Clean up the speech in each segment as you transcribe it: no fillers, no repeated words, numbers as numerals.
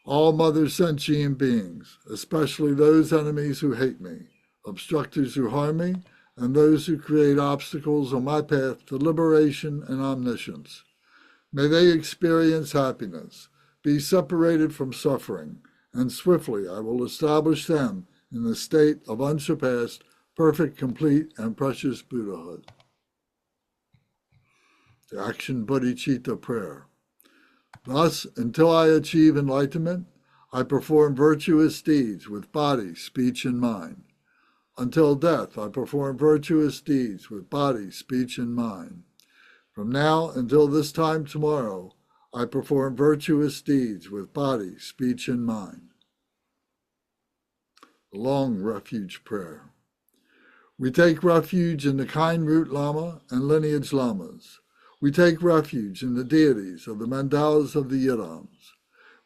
all mother sentient beings, especially those enemies who hate me, obstructors who harm me, and those who create obstacles on my path to liberation and omniscience. May they experience happiness, be separated from suffering, and swiftly I will establish them in the state of unsurpassed, perfect, complete, and precious Buddhahood. The Action Bodhicitta Prayer. Thus, until I achieve enlightenment, I perform virtuous deeds with body, speech, and mind. Until death, I perform virtuous deeds with body, speech, and mind. From now until this time tomorrow, I perform virtuous deeds with body, speech, and mind. The Long Refuge Prayer. We take refuge in the kind root Lama and lineage Lamas. We take refuge in the deities of the mandalas of the Yidams.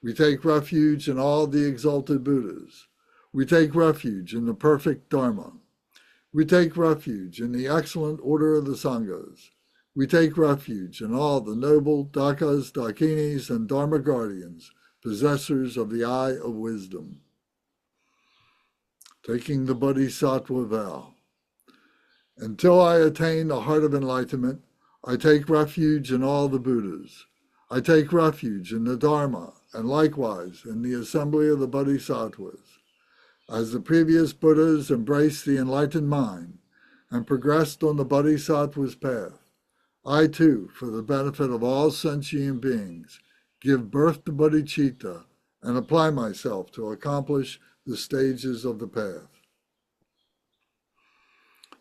We take refuge in all the exalted Buddhas. We take refuge in the perfect Dharma. We take refuge in the excellent order of the Sanghas. We take refuge in all the noble Dakas, Dakinis, and Dharma guardians, possessors of the eye of wisdom. Taking the Bodhisattva vow. Until I attain the heart of enlightenment, I take refuge in all the Buddhas. I take refuge in the Dharma, and likewise in the assembly of the Bodhisattvas. As the previous Buddhas embraced the enlightened mind and progressed on the Bodhisattva's path, I too, for the benefit of all sentient beings, give birth to bodhicitta and apply myself to accomplish the stages of the path.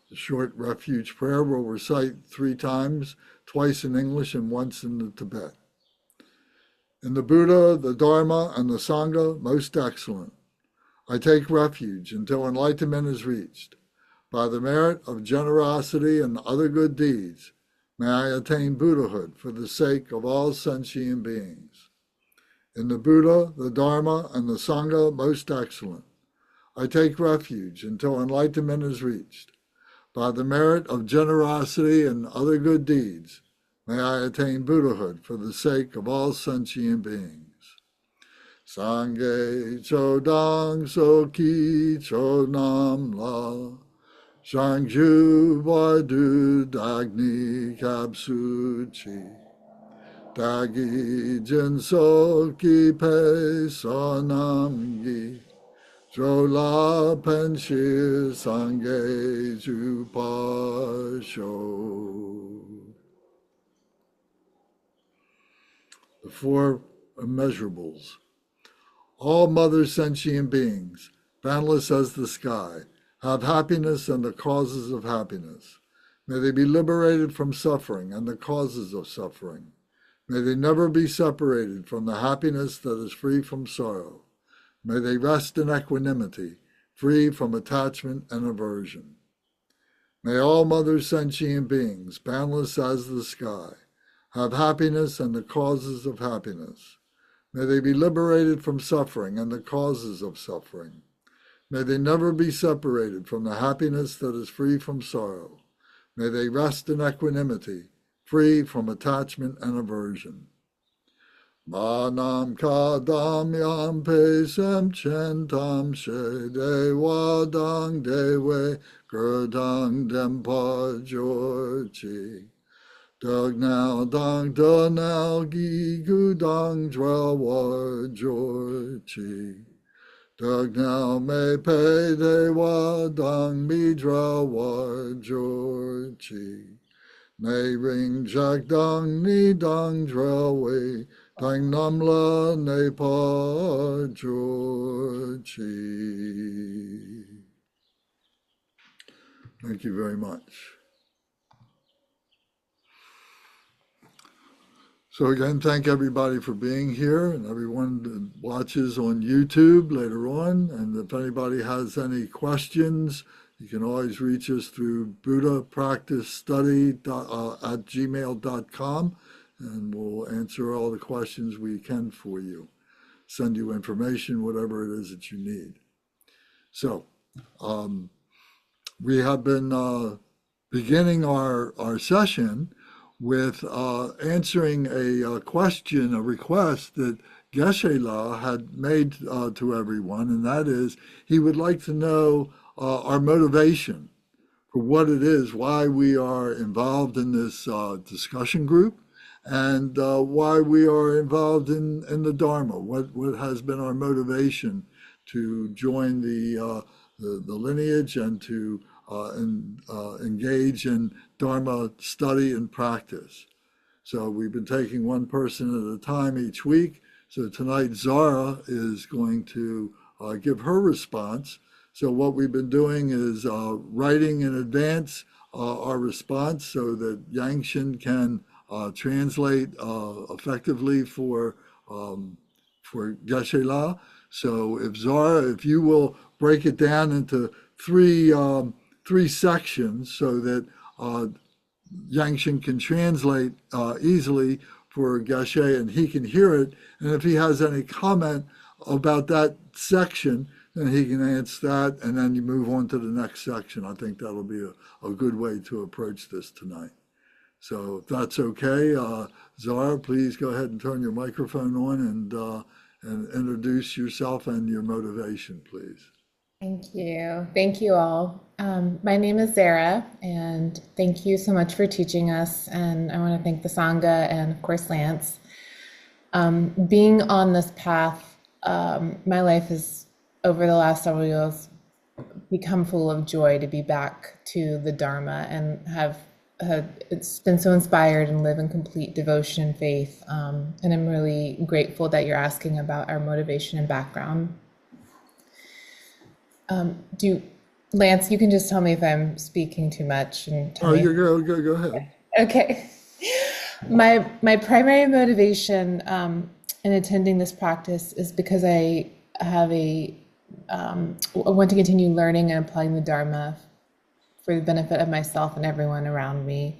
The short refuge prayer will recite 3 times, twice in English and once in the Tibet. In the Buddha, the Dharma, and the Sangha, most excellent, I take refuge until enlightenment is reached. By the merit of generosity and other good deeds, may I attain Buddhahood for the sake of all sentient beings. In the Buddha, the Dharma, and the Sangha, most excellent, I take refuge until enlightenment is reached. By the merit of generosity and other good deeds, may I attain Buddhahood for the sake of all sentient beings. Sangye chodang soki chodam la, Shangju vadu dagni kapsuchi, dagi jinsoki pe sonamgi, Jola penshir sangye jupasho. The 4 immeasurables. All mother sentient beings, boundless as the sky, have happiness and the causes of happiness. May they be liberated from suffering and the causes of suffering. May they never be separated from the happiness that is free from sorrow. May they rest in equanimity, free from attachment and aversion. May all mother sentient beings, boundless as the sky, have happiness and the causes of happiness. May they be liberated from suffering and the causes of suffering. May they never be separated from the happiness that is free from sorrow. May they rest in equanimity, free from attachment and aversion. Manam kadam yam pesem centam she dewadang dewe gurdang dempa jorchi. Dug now dang da now gi gudang drawar jorchi. Dug now me pe dewadang mi drawar jorchi. May ring jack dang ni dang drawe. Dang namla nepa jorchi. Thank you very much. So again, thank everybody for being here and everyone that watches on YouTube later on. And if anybody has any questions, you can always reach us through buddhapracticestudy@gmail.com. And we'll answer all the questions we can for you. Send you information, whatever it is that you need. So, we have been beginning our session with answering a question, a request that Geshe-la had made to everyone, and that is he would like to know our motivation for what it is, why we are involved in this discussion group, and why we are involved in the Dharma. What has been our motivation to join the lineage and to engage in Dharma study and practice. So we've been taking one person at a time each week. So tonight Zara is going to give her response. So what we've been doing is writing in advance our response so that Yangshin can translate effectively for Geshe-la. So if Zara, if you will break it down into three sections so that Yangshin can translate easily for Geshe and he can hear it. And if he has any comment about that section, then he can answer that and then you move on to the next section. I think that'll be a good way to approach this tonight. So if that's okay, Zara, please go ahead and turn your microphone on and introduce yourself and your motivation, please. Thank you. Thank you all. My name is Zara, and thank you so much for teaching us. And I want to thank the Sangha and, of course, Lance. Being on this path, my life has, over the last several years, become full of joy to be back to the Dharma and it's been so inspired and live in complete devotion and faith. And I'm really grateful that you're asking about our motivation and background. Lance, you can just tell me if I'm speaking too much and tell Oh, me. you go ahead. Okay. My primary motivation in attending this practice is because I have I want to continue learning and applying the Dharma for the benefit of myself and everyone around me.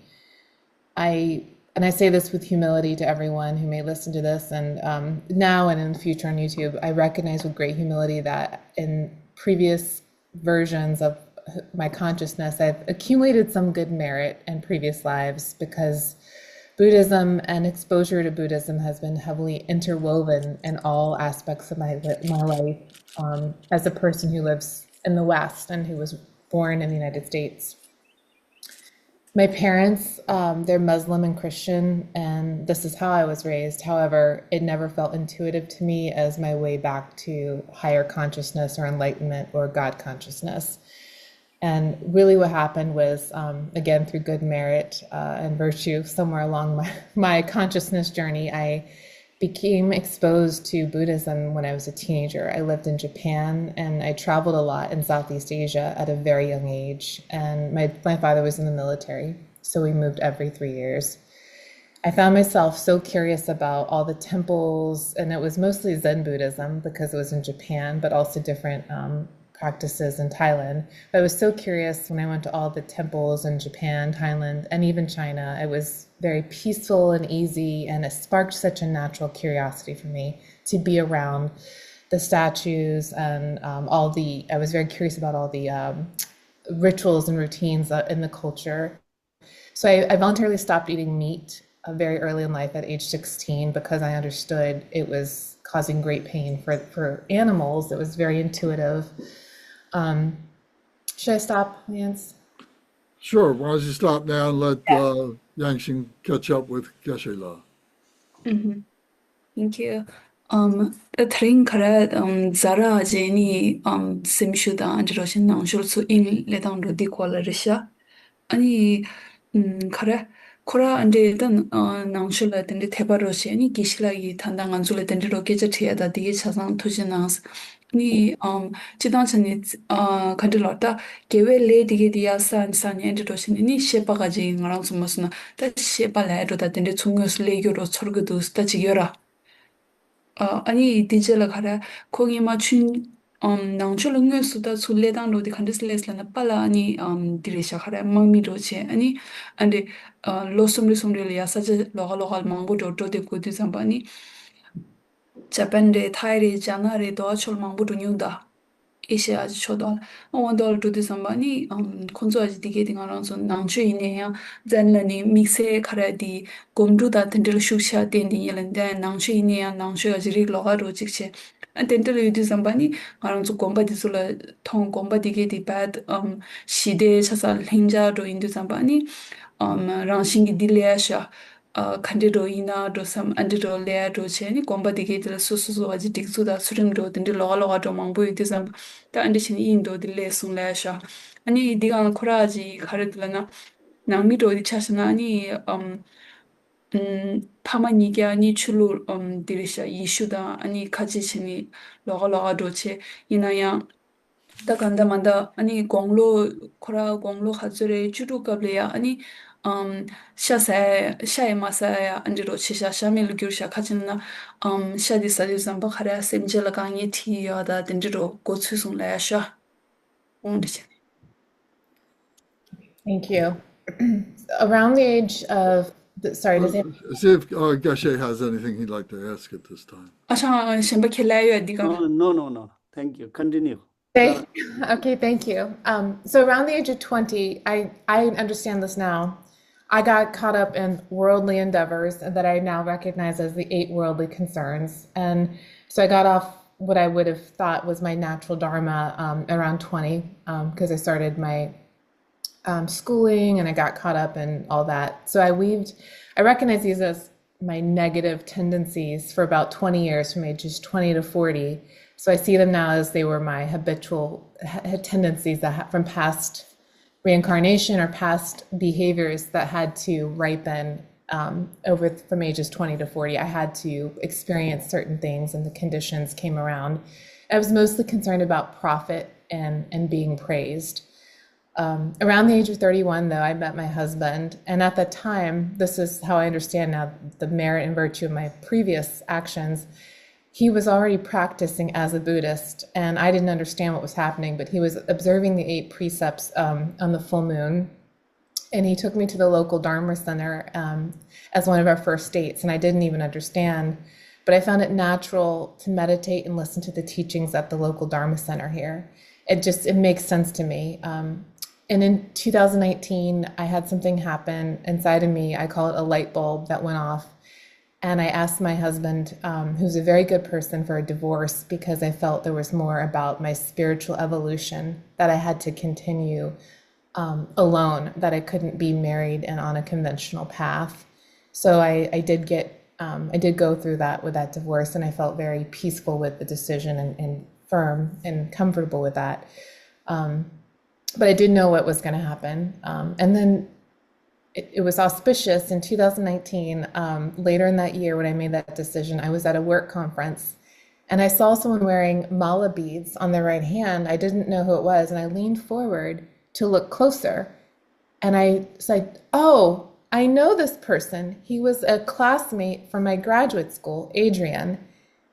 And I say this with humility to everyone who may listen to this, and now and in the future on YouTube, I recognize with great humility that in previous versions of my consciousness, I've accumulated some good merit in previous lives because Buddhism and exposure to Buddhism has been heavily interwoven in all aspects of my life as a person who lives in the West and who was born in the United States. My parents, they're Muslim and Christian, and this is how I was raised. However, it never felt intuitive to me as my way back to higher consciousness or enlightenment or God consciousness. And really what happened was, again, through good merit and virtue, somewhere along my consciousness journey, I became exposed to Buddhism when I was a teenager. I lived in Japan and I traveled a lot in Southeast Asia at a very young age. And my father was in the military, so we moved every 3 years. I found myself so curious about all the temples, and it was mostly Zen Buddhism because it was in Japan, but also different practices in Thailand. But I was so curious when I went to all the temples in Japan, Thailand, and even China. It was very peaceful and easy, and it sparked such a natural curiosity for me to be around the statues and I was very curious about all the rituals and routines in the culture. So I voluntarily stopped eating meat very early in life at age 16 because I understood it was causing great pain for animals. It was very intuitive. Should I stop, Lance? Sure. Why don't you stop now and let Yangshin catch up with Geshe-la. Mhm. Thank you. The train kara zara jeni semishuda anjroshin nangshul su in ledang rodi kola risha. Ani kara kora ande dan nangshula dende tebaroshi ani gishla yi tanda nganzula dende rokeja tiyada dige chasang tuji ni chidang chani kandilata gewe le dige diya san anjroshin ni shepa gaji ngarang sumasuna ta shepa la ero da dende chungyos le gyoro chorgudu sta chigyora. 아니 디젤라 가라 거기 맞춘 낭출 응외수다 술래당 로디 칸데슬레슬라나 빨라 아니 디레샤 가라 망미로체 아니 안데 로솜리 솜리리아 사제 로갈 망보 도도데 고디 잠바니 자판데 타이리 자나레 도아철 망보 뉴다 Geshe aji chodol. Wandol to the sambani, konzo aji digating around so nangchu inea, zanlani mixe karadi, gomdu that until shuksha tending yelanda, nangchu inea, nangchu aji loga rochiche. And tentel you do sambani, around so gomba disula, tong gomba digati bad, shide sasa hinja do into sambani, ranshingi dilasha. Candido ina do some antido layer do cheni, comba digate the susu aji dixu that surim do, then the law to mambu it is the andition indo the lesson lasha. Ani digan coraji, haritlana, Namito di chasana 파마니게 ni chulu dirisha ishuda ani kajichini loga doche inaya da ganda manda ani gonglo kora gonglo khazure churu kableya ani shae masaya andiro chisha shamil gyursha khachinna shadi sadi zamba khara semjela gangi ti yada dindiro gochusung la sha ondiche. Thank you. Around the age of, sorry, does it? See if Geshe has anything he'd like to ask at this time. Asha shemba khelayo diga. No. Thank you. Continue. Okay, thank you. So around the age of 20, I understand this now. I got caught up in worldly endeavors that I now recognize as the 8 worldly concerns. And so I got off what I would have thought was my natural Dharma around 20, because I started my schooling and I got caught up in all that. So I recognized these as my negative tendencies for about 20 years, from ages 20 to 40. So I see them now as they were my habitual tendencies that from past reincarnation or past behaviors that had to ripen over from ages 20 to 40. I had to experience certain things and the conditions came around. I was mostly concerned about profit and being praised. Around the age of 31, though, I met my husband. And at that time, this is how I understand now the merit and virtue of my previous actions. He was already practicing as a Buddhist, and I didn't understand what was happening, but he was observing the 8 precepts on the full moon. And he took me to the local Dharma center as one of our first dates, and I didn't even understand. But I found it natural to meditate and listen to the teachings at the local Dharma center here. It makes sense to me. And in 2019, I had something happen inside of me. I call it a light bulb that went off. And I asked my husband, who's a very good person, for a divorce because I felt there was more about my spiritual evolution that I had to continue alone, that I couldn't be married and on a conventional path. So I did go through that with that divorce, and I felt very peaceful with the decision and firm and comfortable with that. But I didn't know what was going to happen. And then it was auspicious in 2019. Later in that year, when I made that decision, I was at a work conference and I saw someone wearing mala beads on their right hand. I didn't know who it was. And I leaned forward to look closer. And I said, "Oh, I know this person. He was a classmate from my graduate school, Adrian.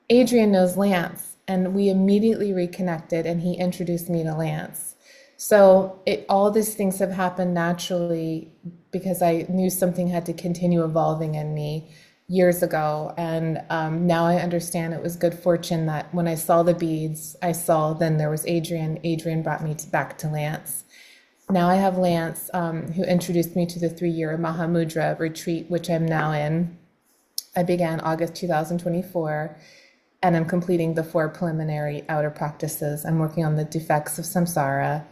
Adrian knows Lance." And we immediately reconnected and he introduced me to Lance. So all these things have happened naturally because I knew something had to continue evolving in me years ago. And now I understand it was good fortune that when I saw the beads, then there was Adrian. Adrian brought me back to Lance. Now I have Lance, who introduced me to the 3-year Mahamudra retreat, which I'm now in. I began August 2024. And I'm completing the 4 preliminary outer practices. I'm working on the defects of samsara.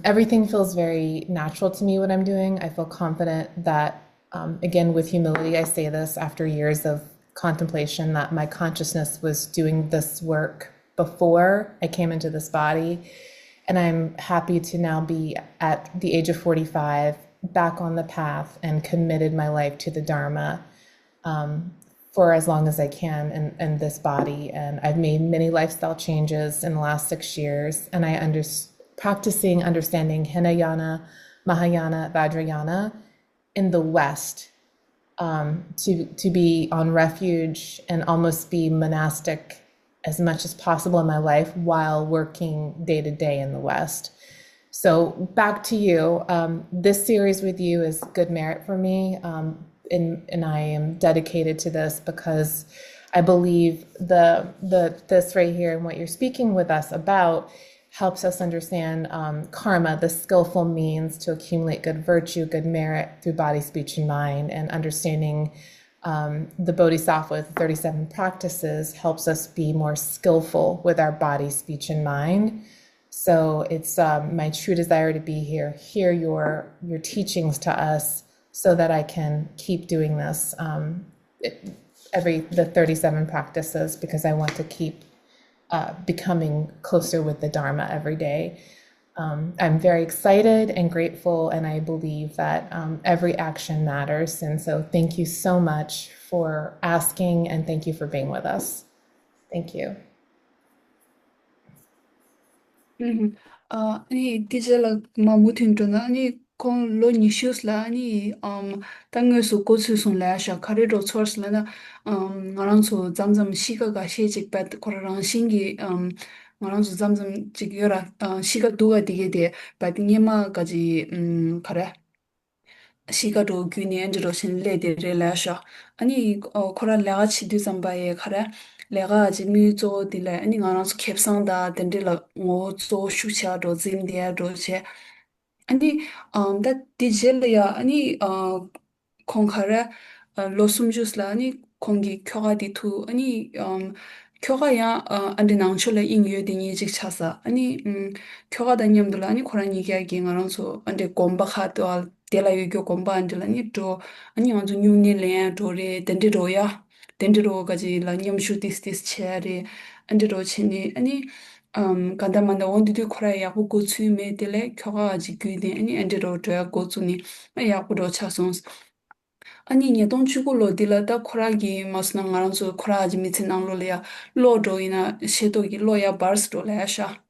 Everything feels very natural to me, what I'm doing. I feel confident that, again, with humility, I say this after years of contemplation, that my consciousness was doing this work before I came into this body. And I'm happy to now be at the age of 45, back on the path and committed my life to the Dharma. For as long as I can in this body. And I've made many lifestyle changes in the last 6 years. And I understanding Hinayana, Mahayana, Vajrayana in the West, to be on refuge and almost be monastic as much as possible in my life while working day to day in the West. So back to you. This series with you is good merit for me. And I am dedicated to this because I believe this right here and what you're speaking with us about helps us understand karma, the skillful means to accumulate good virtue, good merit through body, speech, and mind, and understanding the Bodhisattva, the 37 practices, helps us be more skillful with our body, speech, and mind. So it's my true desire to be here, hear your teachings to us, so that I can keep doing this the 37 practices, because I want to keep becoming closer with the Dharma every day. I'm very excited and grateful, and I believe that every action matters. And so thank you so much for asking, and thank you for being with us. Thank you. 아니 디젤라 마무틴도나 아니 kon lo nissues la ani tangyo 고수 손라 샤 카리로 소스라나 ngaranso zamzam 시가 가 시직 bat koran 신기 ngaranso zamzam 지겨라 시가 두가 되게 돼 바딩예마까지 카레 시가도 균년으로 신뢰되려 라샤 아니 코란 내가 치두 삼바에 카레 내가 아직 뮤조 딜레 아니 ngaranso 캡상다 덴딜라 뭐조 슈차도 짐디아도 제 아니 다 디젤이야 아니 콩카라 로숨주스라 아니 공기 켜가디 투 아니 켜가야 안데 나운초라 잉여딩이 직차사 아니 켜가다 냠들 아니 코란 얘기하기 ngaranso 안데 곰바카도 텔라 유교 곰바 안들라니 또 아니 완전 뉴닐레 도레 덴디로야 덴디로가지 라냠슈티스티스 체아리 안데로 치니 아니 간다만다 원디디 코라야 고고 추메 텔레 켜가지 귀데 아니 안데로 도야 고추니 야고도 차송스 아니 녀동 추고로 딜라다 코라기 마스나 ngaranso 코라지 미친낭로레야 로도이나 셰도기 로야 바르스도레샤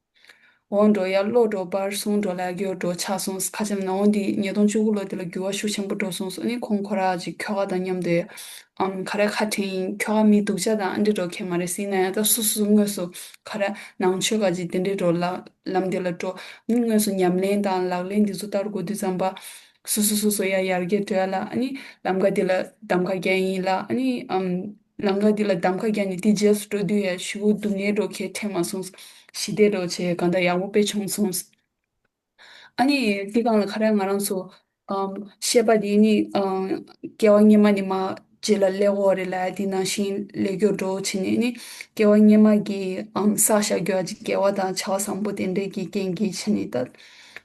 원도야 로도 바르송도 라교도 차송스 카jem 나온디 녀동 추고로 딜라 교와 슈쳔부터 송스 아니 콩코라지 켜가다 냠데 카레 카팅 켜가미 두자다 안디로 케마레시나야다 수수응어서 카레 나운추가지 딘디로 람딜라도 닝어서 냠렌다 라렌디 주타르고 디잠바 수수수수야 야르게 되라 아니 람가딜라 담가게이라 아니 람가딜라 담가게니 디제 스튜디오에 슈고 두니에로 케 테마송스 시데로 제 간다 야무페 총송스 아니 디강을 가량 말한소 셰바디니 개왕님만이마 제라 레고레라 디나신 레교도 치니니 개왕님마기 사샤 교아지 개와다 차상보된데기 겐기 치니다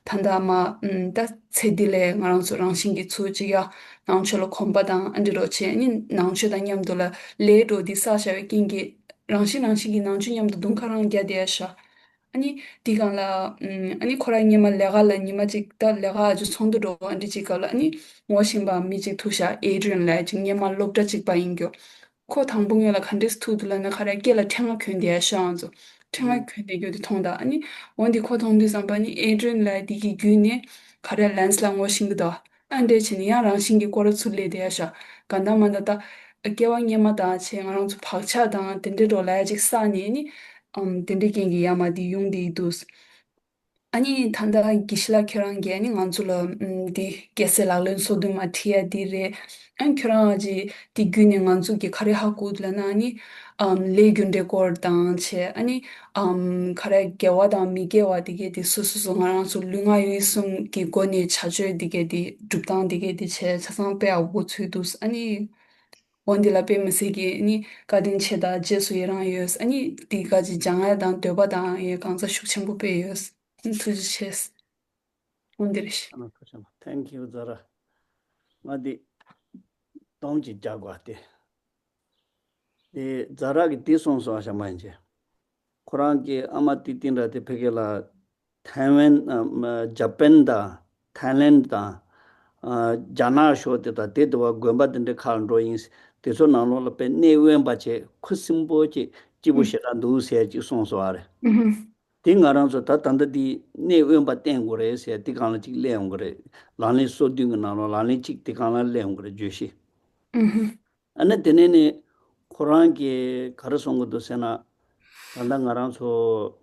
단다마 다 세딜레 ngaranso rangsingi chujiya nangcholo khombadang andiro che ni nangchoda nyamdola ledo di sasha kingi rangsingi nangchu nyamdo dungkarang gyadesha 아니 디강라 아니 코라니마 레갈라 니마직 다 레가 아주 손도로 안디지갈라 아니 워싱바 미직 투샤 에드리언 라이징 니마 롭다 직바 인교 코 당봉여라 칸데스 투들라나 카라게라 탱아 퀸디아 샤운조 탱아 퀸디교디 통다 아니 원디 코 통디 상바니 에드리언 라이디기 규니 카라 란슬랑 워싱다 안데 치니야 랑싱기 코라 출레데샤 간다만다다 개왕예마다 쳔아랑 박차다 덴데로 라이직 사니니 딘디킹기 야마디 용디 두스 아니 단다 기실라 켜란게 아니 간줄라 디 게셀라른 소드 마티아 디레 안 켜라지 디규니 간주기 카레하고들나 아니 레군데 코르단체 아니 카레 게와다 미게와 디게 디 수수수 ngaransu lunga yisum ki goni chaje dige di duptan dige di che chasang pe awu chudus ani 원딜라 페메세기 니 가딘 체다 제수 예랑이스 아니 디가지 장아당 되바당 예 강사 숙청부페이스 투지체스 원딜시 Thank you, Zara. Madi Tongji Jagwate. The Zaragi Tisonso Ashamanje. Korangi Amati Tinda de Pegela, Taiwan, Japan da, Thailand da, Jana showed that they were Gumba in the car drawings. They so now all up in Bache, Kusimbochi, Jibusha, do say Jisonsoare. Ting around so that under the Nevemba Tangore, say Tikanachi Leongre, Lani so doing an Lani Chik Tikana Leongre Jushi. And at the Nene Korangi Karasongo do Sena, and then around so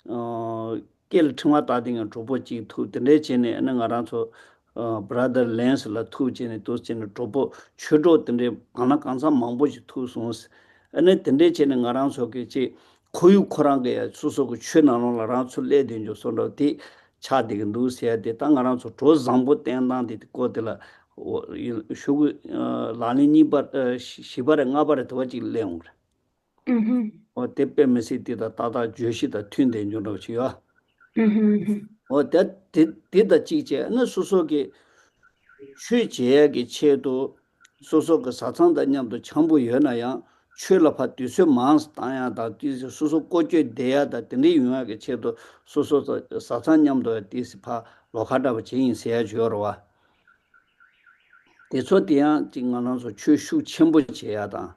Kill Tumatading and Tropochi to the Nechene and then around so brother Lance La Two Gene, those in the Tropo, Chudo, and the Anakansa Mamboji two sons, ane tende chene ngarang soke che koyu korange ya suso ku chwe nano la rang su le den jo sondo di cha diga ndu siya di ta ngarang so to zambu ten dang di ko de la shugu lani ni bar shibare nga bare to chi leong o tepe mesi di da tata joshi da tun den jo chi ya o da di da chi che ane suso ke chwe che ge che do suso ke satsang da nyam do chambu yo na yang chwe pa düsü mans tanya da düsü susu koche deya da tende yunga ke chedo susu sasan nyamdo disi pa lokada ba chen seya jorwa deso deya jinga nan so chue shu chenpo cheya da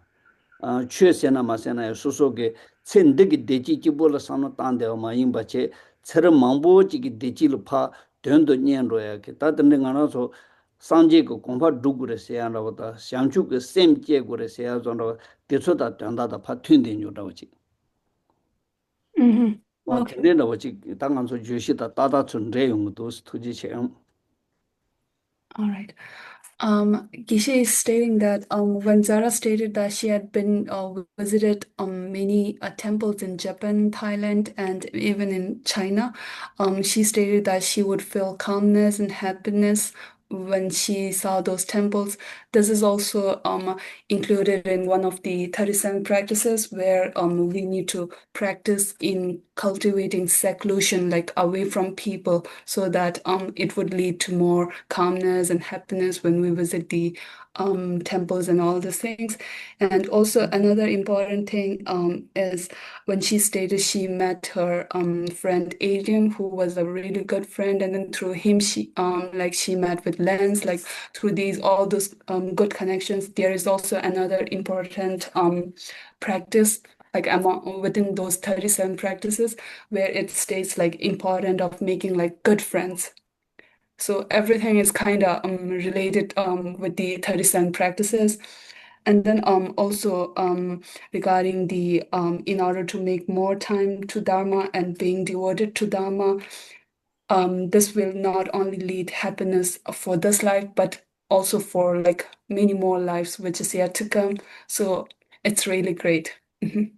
chue sena ma sena ya susu ke chen degi deji jibo la sano tande wa ma yinba che tsere mangbo jiki deji lo pa dendo nyen ro ya ke ta tende nga nan so sanje ko gongpa dugure seya ra wata xiangchu ke sem je gore seya zonra deso da danda da pa tun den yo da wachi wa Okay. tende da wachi dangan so joshi da dada chun re yung dos tuji che All right. Geshe is stating that when Zara stated that she had been visited many temples in Japan, Thailand, and even in China, she stated that she would feel calmness and happiness when she saw those temples. This is also included in one of the 37 practices where we need to practice in cultivating seclusion, like away from people, so that it would lead to more calmness and happiness when we visit the temples and all these things. And also another important thing is when she stated she met her friend Adrian, who was a really good friend, and then through him she met with Lance, like through these all those good connections. There is also another important practice like among within those 37 practices where it states like important of making like good friends. So everything is kind of related with the 37 practices. And then also regarding the in order to make more time to Dharma and being devoted to Dharma, this will not only lead happiness for this life, but also for like many more lives, which is yet to come. So it's really great. Mhm.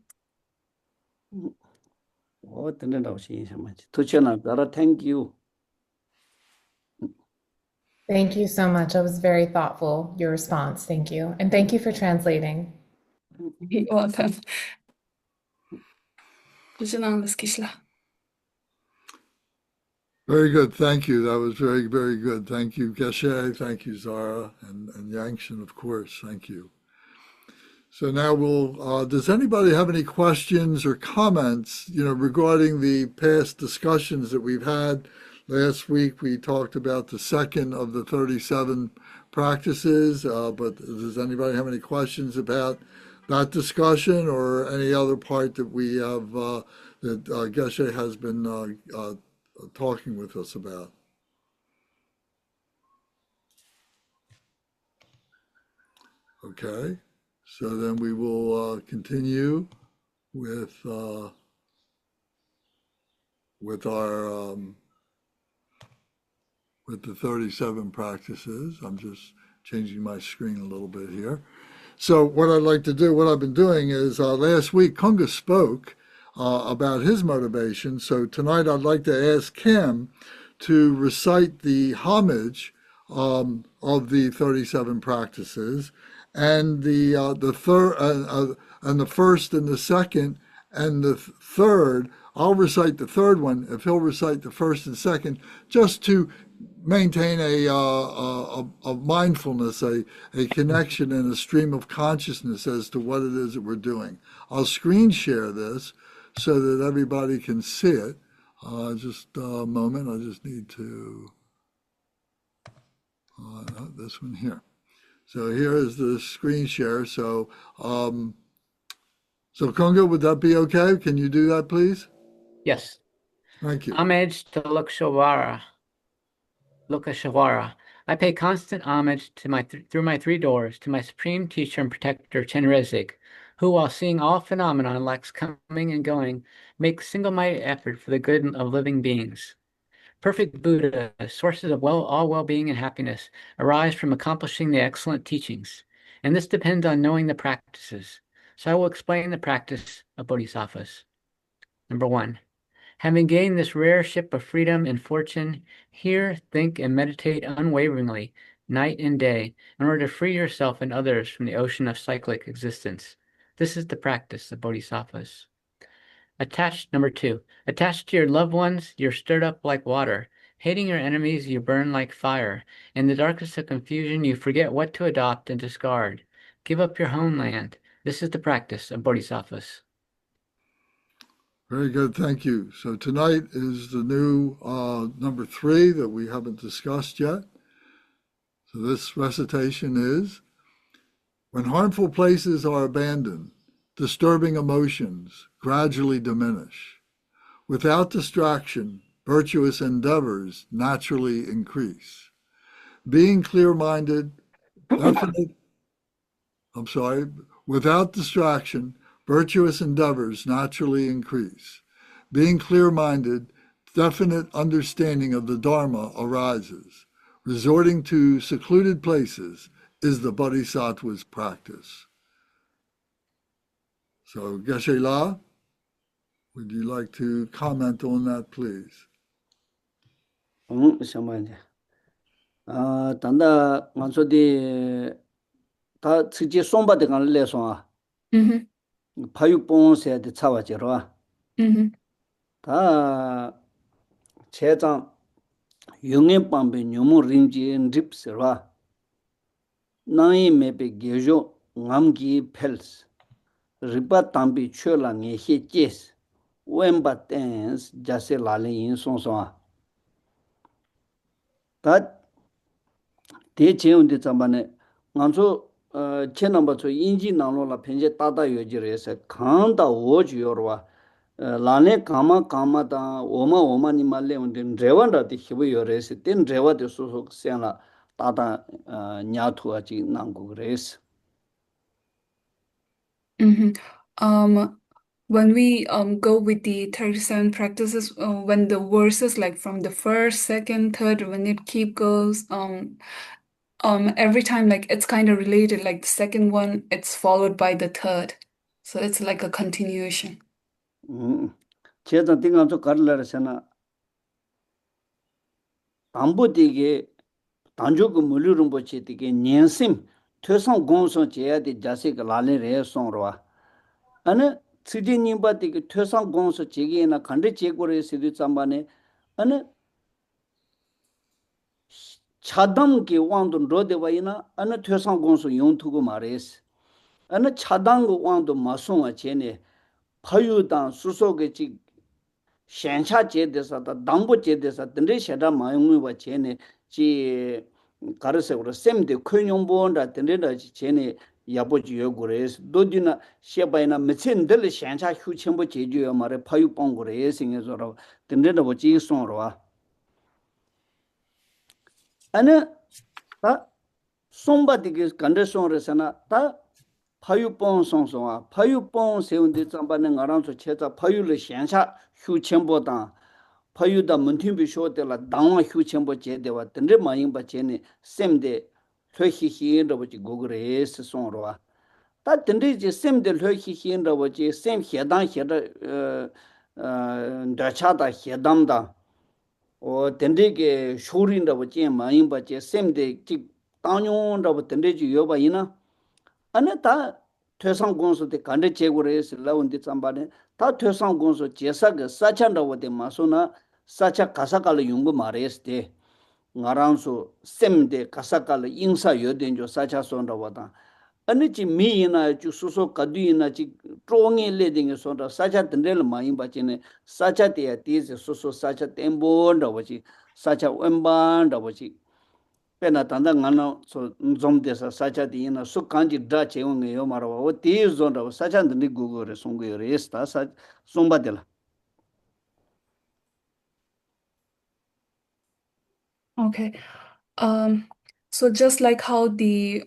o tende da wachi yin shama chi tuche na dara thank you Thank you so much. That was very thoughtful, your response. Thank you. And thank you for translating. You're welcome. Geshe-la. Very good. Thank you. That was very, very good. Thank you, Geshe. Thank you, Zara and Yangshan, of course. Thank you. So now does anybody have any questions or comments, regarding the past discussions that we've had? Last week we talked about the second of the 37 practices, but does anybody have any questions about that discussion or any other part that we have that Geshe has been talking with us about? Okay, so then we will continue with our with the 37 practices. I'm just changing my screen a little bit here. So what I'd like to do, what I've been doing is last week Kunga spoke about his motivation. So tonight I'd like to ask him to recite the homage of the 37 practices and the third and the first and the second and the third. I'll recite the third one if he'll recite the first and second, just to maintain a mindfulness, a connection and a stream of consciousness as to what it is that we're doing. I'll screen share this so that everybody can see it. Just a moment. I just need to, no, this one here. So here is the screen share. So, so Kunga, would that be okay? Can you do that, please? Yes. Thank you. Homage to Lokeshwara. I pay constant homage to through my three doors to my supreme teacher and protector Chenrezig, who, while seeing all phenomena like coming and going, makes single-minded effort for the good of living beings. Perfect Buddha, sources of all well-being and happiness, arise from accomplishing the excellent teachings, and this depends on knowing the practices. So I will explain the practice of bodhisattvas. Number 1. Having gained this rare ship of freedom and fortune, hear, think, and meditate unwaveringly, night and day, in order to free yourself and others from the ocean of cyclic existence. This is the practice of bodhisattvas. Number 2. Attached to your loved ones, you're stirred up like water. Hating your enemies, you burn like fire. In the darkness of confusion, you forget what to adopt and discard. Give up your homeland. This is the practice of bodhisattvas. Very good, thank you. So tonight is the new number 3 that we haven't discussed yet. So this recitation is, when harmful places are abandoned, disturbing emotions gradually diminish. Without distraction, virtuous endeavors naturally increase. Being clear-minded, definite, without distraction, virtuous endeavors naturally increase. Being clear-minded, definite understanding of the Dharma arises. Resorting to secluded places is the Bodhisattva's practice. So, Geshe-la, would you like to comment on that, please? 잠깐만요. 단다 만소디 다 측지 손바데 간 레송아. 파육봉세데 차와지로. 다 제장 용해방배 뇨모 림지 립스와 나이 메베 게조 남기 펠스 리바 담비 추라 녜히 제스 웬바 댄스 자세 라레 인송송아 다 대체운데 잠반에 먼저 체넘버 인지 나로라 편제 따다 요지레서 강다 오지요로와 라네 카마다 오마니 말레 운데 레완다디 히부요레스 된 레와데 소속 세나 따다 냐투아지 난고그레스. When we go with the 37 practices, when the verses like from the first, second, third, when it keep goes, every time like it's kind of related. Like the second one, it's followed by the third, so it's like a continuation. 제가 띵감서 가르라르잖아. 담보디게 단조그 물르름 보치디게 년심 퇴상 공성 제야디 자식 라레레 송로와. 아니 지진님바디게 퇴상 공성 제게나 간데 제고레 시디 잠바네 아니 차담게 왕도 로데와이나 아니 퇴상 공성 용투고 말레스. 아니 차담고 왕도 마송아 제네 파유당 수속의 지 샹차 제데사다 담보 제데사 든데 샤다 마용무바 제네 지 가르세고로 셈데 큰용본다 든데다 제네 야보지 요구레스 도디나 셰바이나 메첸들 샹차 휴첨보 제주요 말에 파유 뽕고레 생에서로 든데다 보지 송로와 아니 다 송바디게 간데송레사나 다 파유뽕 송송아 파유뽕 세운데 잠바는 가랑서 체자 파유를 현사 휴첨보다 파유다 문팀비 쇼텔라 당와 휴첨보 제대와 든데 마잉바 제네 셈데 회히히인더버지 고그레스 송로와 다 든데 제 셈데 회히히인더버지 셈 해당 해다 다차다 해담다 오 든데게 쇼린더버지 마잉바 제 셈데 지 당용더버 든데지 요바이나 아니 다 퇴상공소대 간데 제고레스 라운디 잠바네 다 퇴상공소 제사가 사찬다고데 마소나 사차 가사깔 용고 마레스데 나랑소 셈데 가사깔 인사 여된조 사차손다보다 아니 지 미이나 주 수소 가두이나 지 트롱에 레딩에 손다 사차 든델 마임바치네 사차데야 디즈 수소 사차 템본다보지 사차 엠반다보지 pena tanda ngana so zomdesa sacha diina su kanji da cheunge yo marwa o ti zonda sacha ndi gugore songo re esta sa somba dela. Okay. So just like how the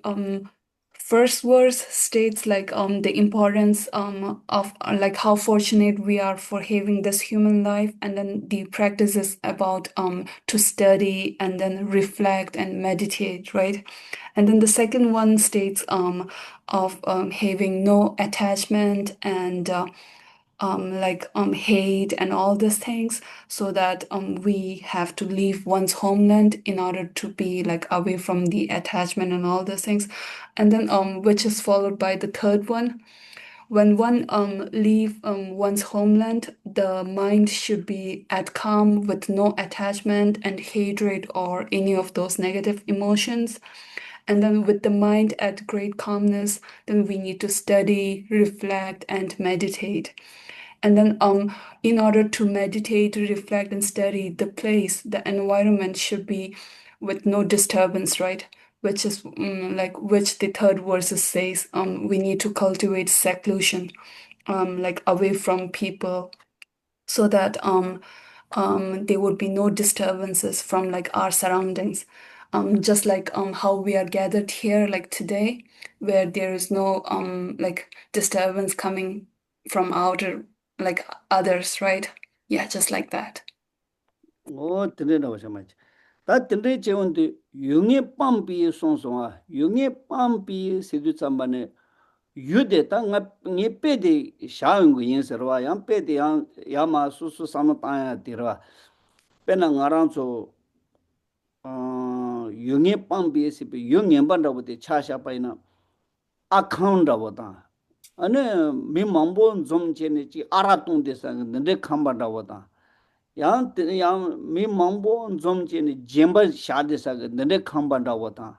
first verse states like the importance of like how fortunate we are for having this human life, and then the practice is about to study and then reflect and meditate, right? And then the second one states of having no attachment and hate and all these things, so that we have to leave one's homeland in order to be like away from the attachment and all these things. And then which is followed by the third one. When one leave one's homeland, the mind should be at calm with no attachment and hatred or any of those negative emotions. And then with the mind at great calmness, then we need to study, reflect, and meditate. And then in order to meditate, reflect, and study, the place, the environment should be with no disturbance, right? Which is like which the third verse says, we need to cultivate seclusion, like away from people, so that there would be no disturbances from like our surroundings. Just like how we are gathered here like today, where there is no like disturbance coming from outer like others, right? Yeah, just like that. 드네라고 생각하지. 다 드네 제원데 용의 밤비 송송아 용의 밤비 세두 잠반에 유대 땅아 녜페데 샤은 거 인서와 양페데 양 야마 수수 사노 땅야 디라 페나 나란조 용의 밤비에서 용의 반다보데 차샤바이나 아카운다보다 아니 미망본 좀 제네지 알아동데서 근데 캄바다보다 yang mi mangbo zom che ni jemba shade sa ge ne khamba da wata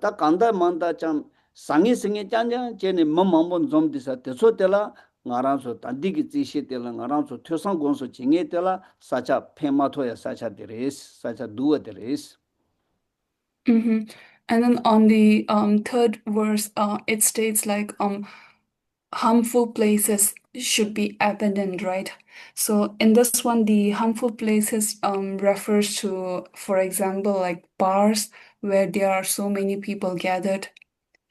ta kanda manda cham sangi singe chanja che ni mangbo zom di sa te so tela ngaran so tandi gi chi she tela ngaran so thosang gon so jinge tela sacha phema thoya sacha deres sacha duwa deres. And then on the third verse, it states like harmful places should be abandoned, right? So in this one, the harmful places refers to, for example, like bars where there are so many people gathered,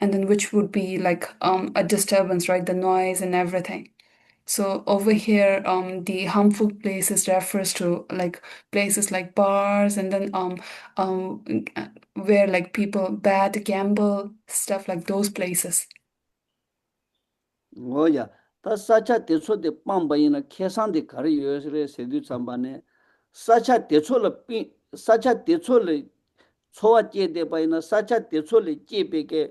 and then which would be like a disturbance, right? The noise and everything. So over here, the harmful places refers to like places like bars, and then where like people bad gamble, stuff like those places. ngoya ta sacha techo de pambayina kesan de kar yosre sedu chambane sacha techo le pi sacha techo le chowa che de bayina sacha techo le che be ke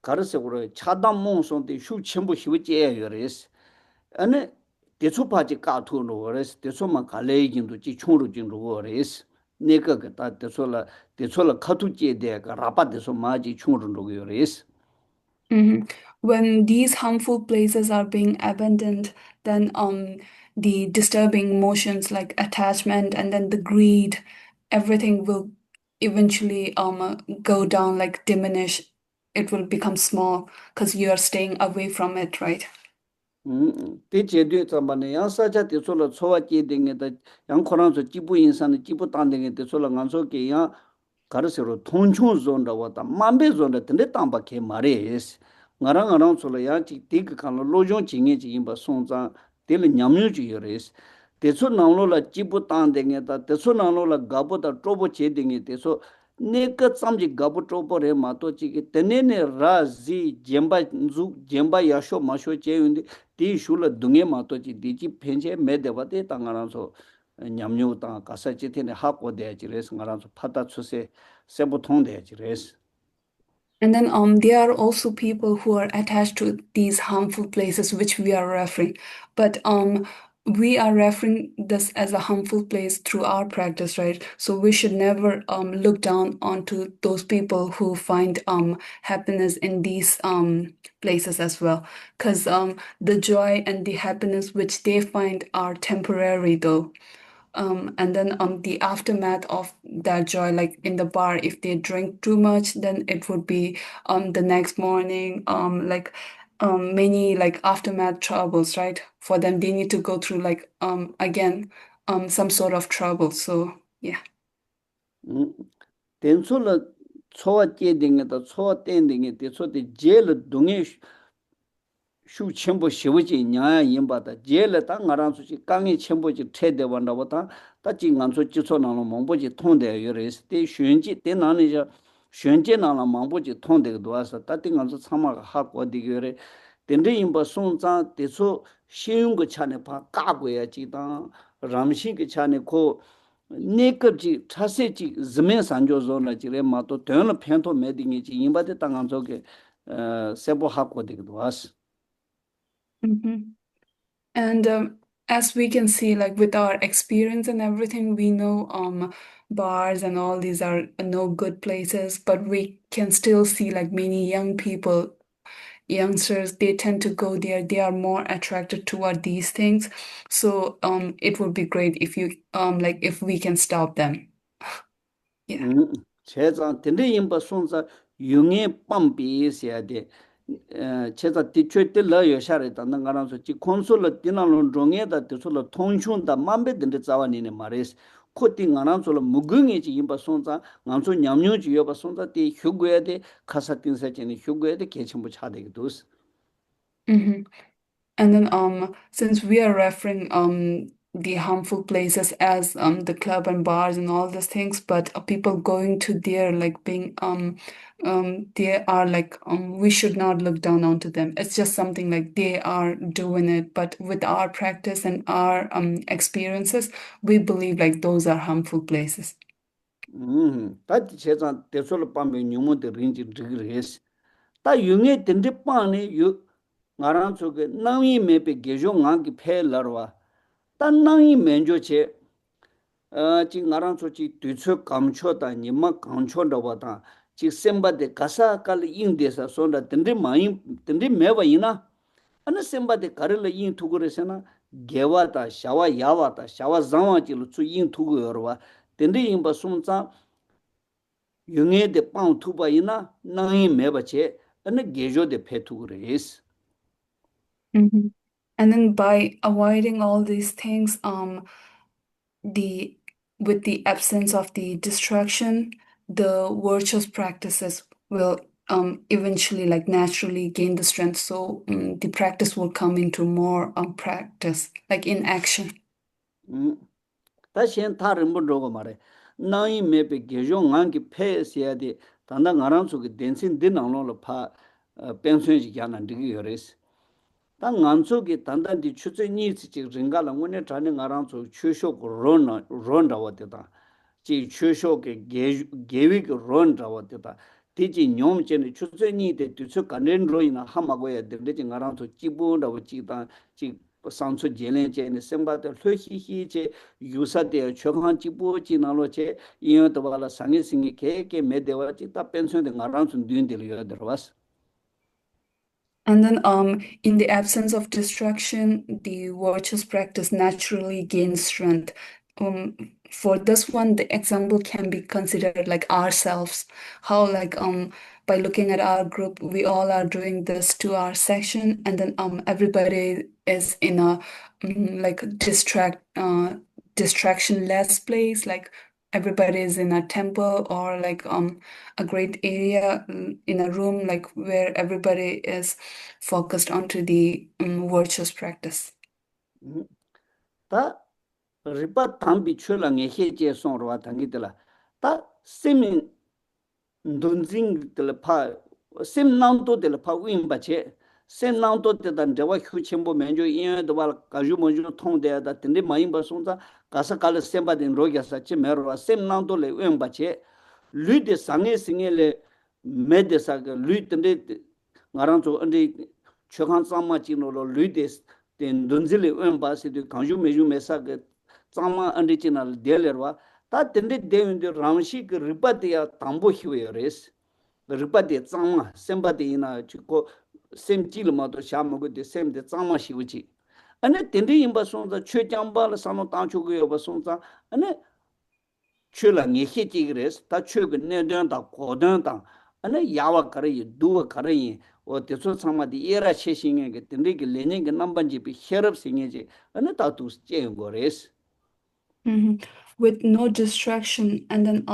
kar se gro chadam mong song de shu chenbu shi che yores ane techo pa ji ka thu no ores techo ma kale jin du ji chung ru jin ru ores ne ka ta techo la khatu che de ka rapa techo ma ji chung ru yores. When these harmful places are being abandoned, then the disturbing emotions like attachment and then the greed, everything will eventually go down, like diminish. It will become small because you are staying away from it, right? 대 제도에 잠반에 양사자 대소로 초와 제딩에다 양코란서 지부 인산의 지부 단딩에 대소로 간소게 야 가르세로 통충 존다 왔다 만배 존다 근데 담바케 말에스 나랑 솔로 야지 디그 칸로 로종 징에 지임바 송자 딜 냠뉴지 요레스 대소 나올로라 지부 단딩에다 대소 나올로라 가보다 트로보 제딩에 대소 네가 참지 가보 트로보레 마토치게 테네네 라지 젬바 야쇼 마쇼 제윤데 디 슈라 둥에 마토치 디지 펜제 메데바데 당가라서 냠뉴 당 가사치 테네 하고 대지레스 나라서 파다 추세 세보통 대지레스. And then there are also people who are attached to these harmful places which we are referring. But we are referring this as a harmful place through our practice, right? So we should never look down onto those people who find happiness in these places as well. Because the joy and the happiness which they find are temporary though. And then the aftermath of that joy, like in the bar, if they drink too much, then it would be the next morning, like many like aftermath troubles, right? For them, they need to go through like again some sort of trouble. So yeah. 덴솔라 초와 째딩에다 초와 땡딩에 대초대 제일 동에 슈 첨부 시부지 냐 임바다 제일 딱 나랑 수지 강이 첨부지 최대 원다보다 다지 안수 지소나는 몽보지 통대 요레스 대 쉔지 대 나는 저 쉔지 나는 몽보지 통대도 와서 다띵 안수 참아가 하고 디거래 덴데 임바 송자 대소 쉬운 거 차네 봐 까고야 지다 람시 그 차네 고 네급지 차세지 zmen sanjo zona jire mato tön phento medingi ji imbade tangan joge sebo hakko digdo as. Mhm. And as we can see, like with our experience and everything, we know bars and all these are no good places, but we can still see like many young people, youngsters, they tend to go there. They are more attracted toward these things. So it would be great if you like if we can stop them. Yeah. 제자 덴데 임바 손자 융에 빰비 있어야돼 제자 디초때 러요 샤르다 나가라서 지 콘솔로 디나론 종에다 디솔로 통슌다 맘베든데 자와니네 마레스 코팅 안한솔로 무궁이지 임바 손자 안소 냠뇨지 여바 손자 디 휴고야데 카사틴사체니 휴고야데 개침부 차데기도스. Mhm. And then since we are referring the harmful places as the club and bars and all those things, but people going to there like being they are like we should not look down onto them. It's just something like they are doing it, but with our practice and our experiences, we believe like those are harmful places. 다지 제자 대솔로 빰베 뉴모데 린지 드그레스 다 융에 덴데 빠네 유 나랑 속에 나이 메베 게종한기 펠러와 단 나이 면조체 지 나랑 소치 뒤츠 감초다 니마 감초다보다 지 셈바데 가사칼 인데서 손다 덴데 마이 덴데 메바이나 아나 셈바데 가르르 인 투고레세나 게와다 샤와 야와다 샤와 자와지로 추인 투고여와 덴데 임바 숨자 융에데 빵 투바이나 나이 메바체 아나 게조데 페투고레스. Mhm. And then by avoiding all these things, the with the absence of the distraction, the virtuous practices will eventually like naturally gain the strength. So the practice will come into more practice, like in action. 다시엔 다른 분로고 말해 나이 메베 게종 안기 페스야디 단다 나랑 속에 댄신 디나로로 파 펜션지 야난 디기 요레스 당 안속에 단단디 추제니 지 링가랑 원에 자네 나랑 속 추쇼 론다 왔다 지 추쇼게 게위게 론다 왔다 디지 뇽체네 추제니 데 뒤서 간렌 로이나 하마고야 데지 나랑 속 지부라고 지다 지 상처 제len제네 sem바데 hlöhihi제 유사데 chohan jibo jinalo che iyo to bala sangi singi ke medewa chi ta pension de ngaran sun dün de yo derwas. And then in the absence of distraction, the virtuous practice naturally gains strength. For this one, the example can be considered like ourselves. How like by looking at our group, we all are doing this 2 hour session, and then everybody is in a like distraction less place. Like everybody is in a temple or like a great area in a room like where everybody is focused onto the virtuous practice. 다 ripa tambi chula ngehe je song rwa tangi tila ta semin ndunzing tila pa sem nangto tila pa wimba che sem nangto tila dewa kyu chenpo menjo iya dewa kaju monjo tong deya da tende mayimba songza kasa kala semba den rogya sa che merwa sem nangto le wimba che lu de sange singe le me de sa lu tende ngarang zo ande chokhan samma chino lo lu de den dunzile wimba se de kaju meju mesa ge tsama andi chinal delerwa ta tende devinde ramshi ke ripati ya tambo hiwe res ripati tsama sembati ina chiko sem chil ma to sham go de sem de tsama shiuchi ane tende imba sonza chwe jamba la sano tanchu go yoba sonza ane chwe la ngehe chi res ta chwe ge ne den da ko den da ane yawa kare yi duwa kare yi o de so tsama di era che shinge ge tende ge lenye ge namban ji bi herab singe je ane ta tu che go res. Mhm. with no distraction, and then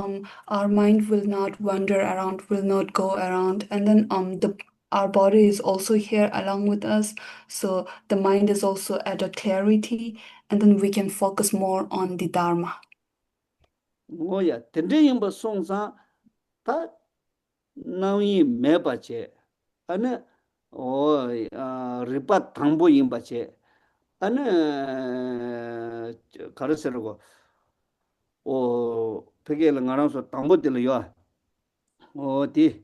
our mind will not wander around, will not go around, and then the our body is also here along with us, so the mind is also at a clarity, and then we can focus more on the Dharma. 뭐야 된대임바 송사 다 나위 매바체 아니 리파 당보 임바체 아니 가르세르고 베게를 나눠서 당보들이요 어디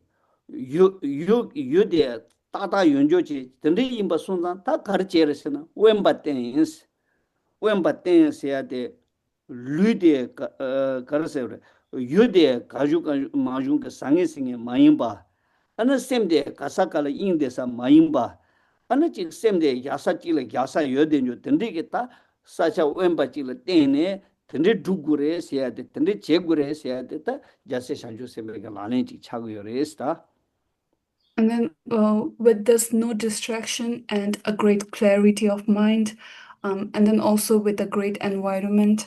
유대 다다 연조지 된대임바 송사 다 가르체르스나 웬바땡스 웬바땡스야데 류데 가르세르 유대 가주 마중가 상해싱에 마임바 아니 셈데 가사칼 인데사 마임바 아니 지 셈데 야사찌르 야사 여denjo 된데겠다 사차 웬바찌르 땡네 된데 두구레 세야데 된데 제구레 세야데다 자세 산주 셈베가 라렌지 차고요레스다. And then with this no distraction and a great clarity of mind, and then also with a great environment,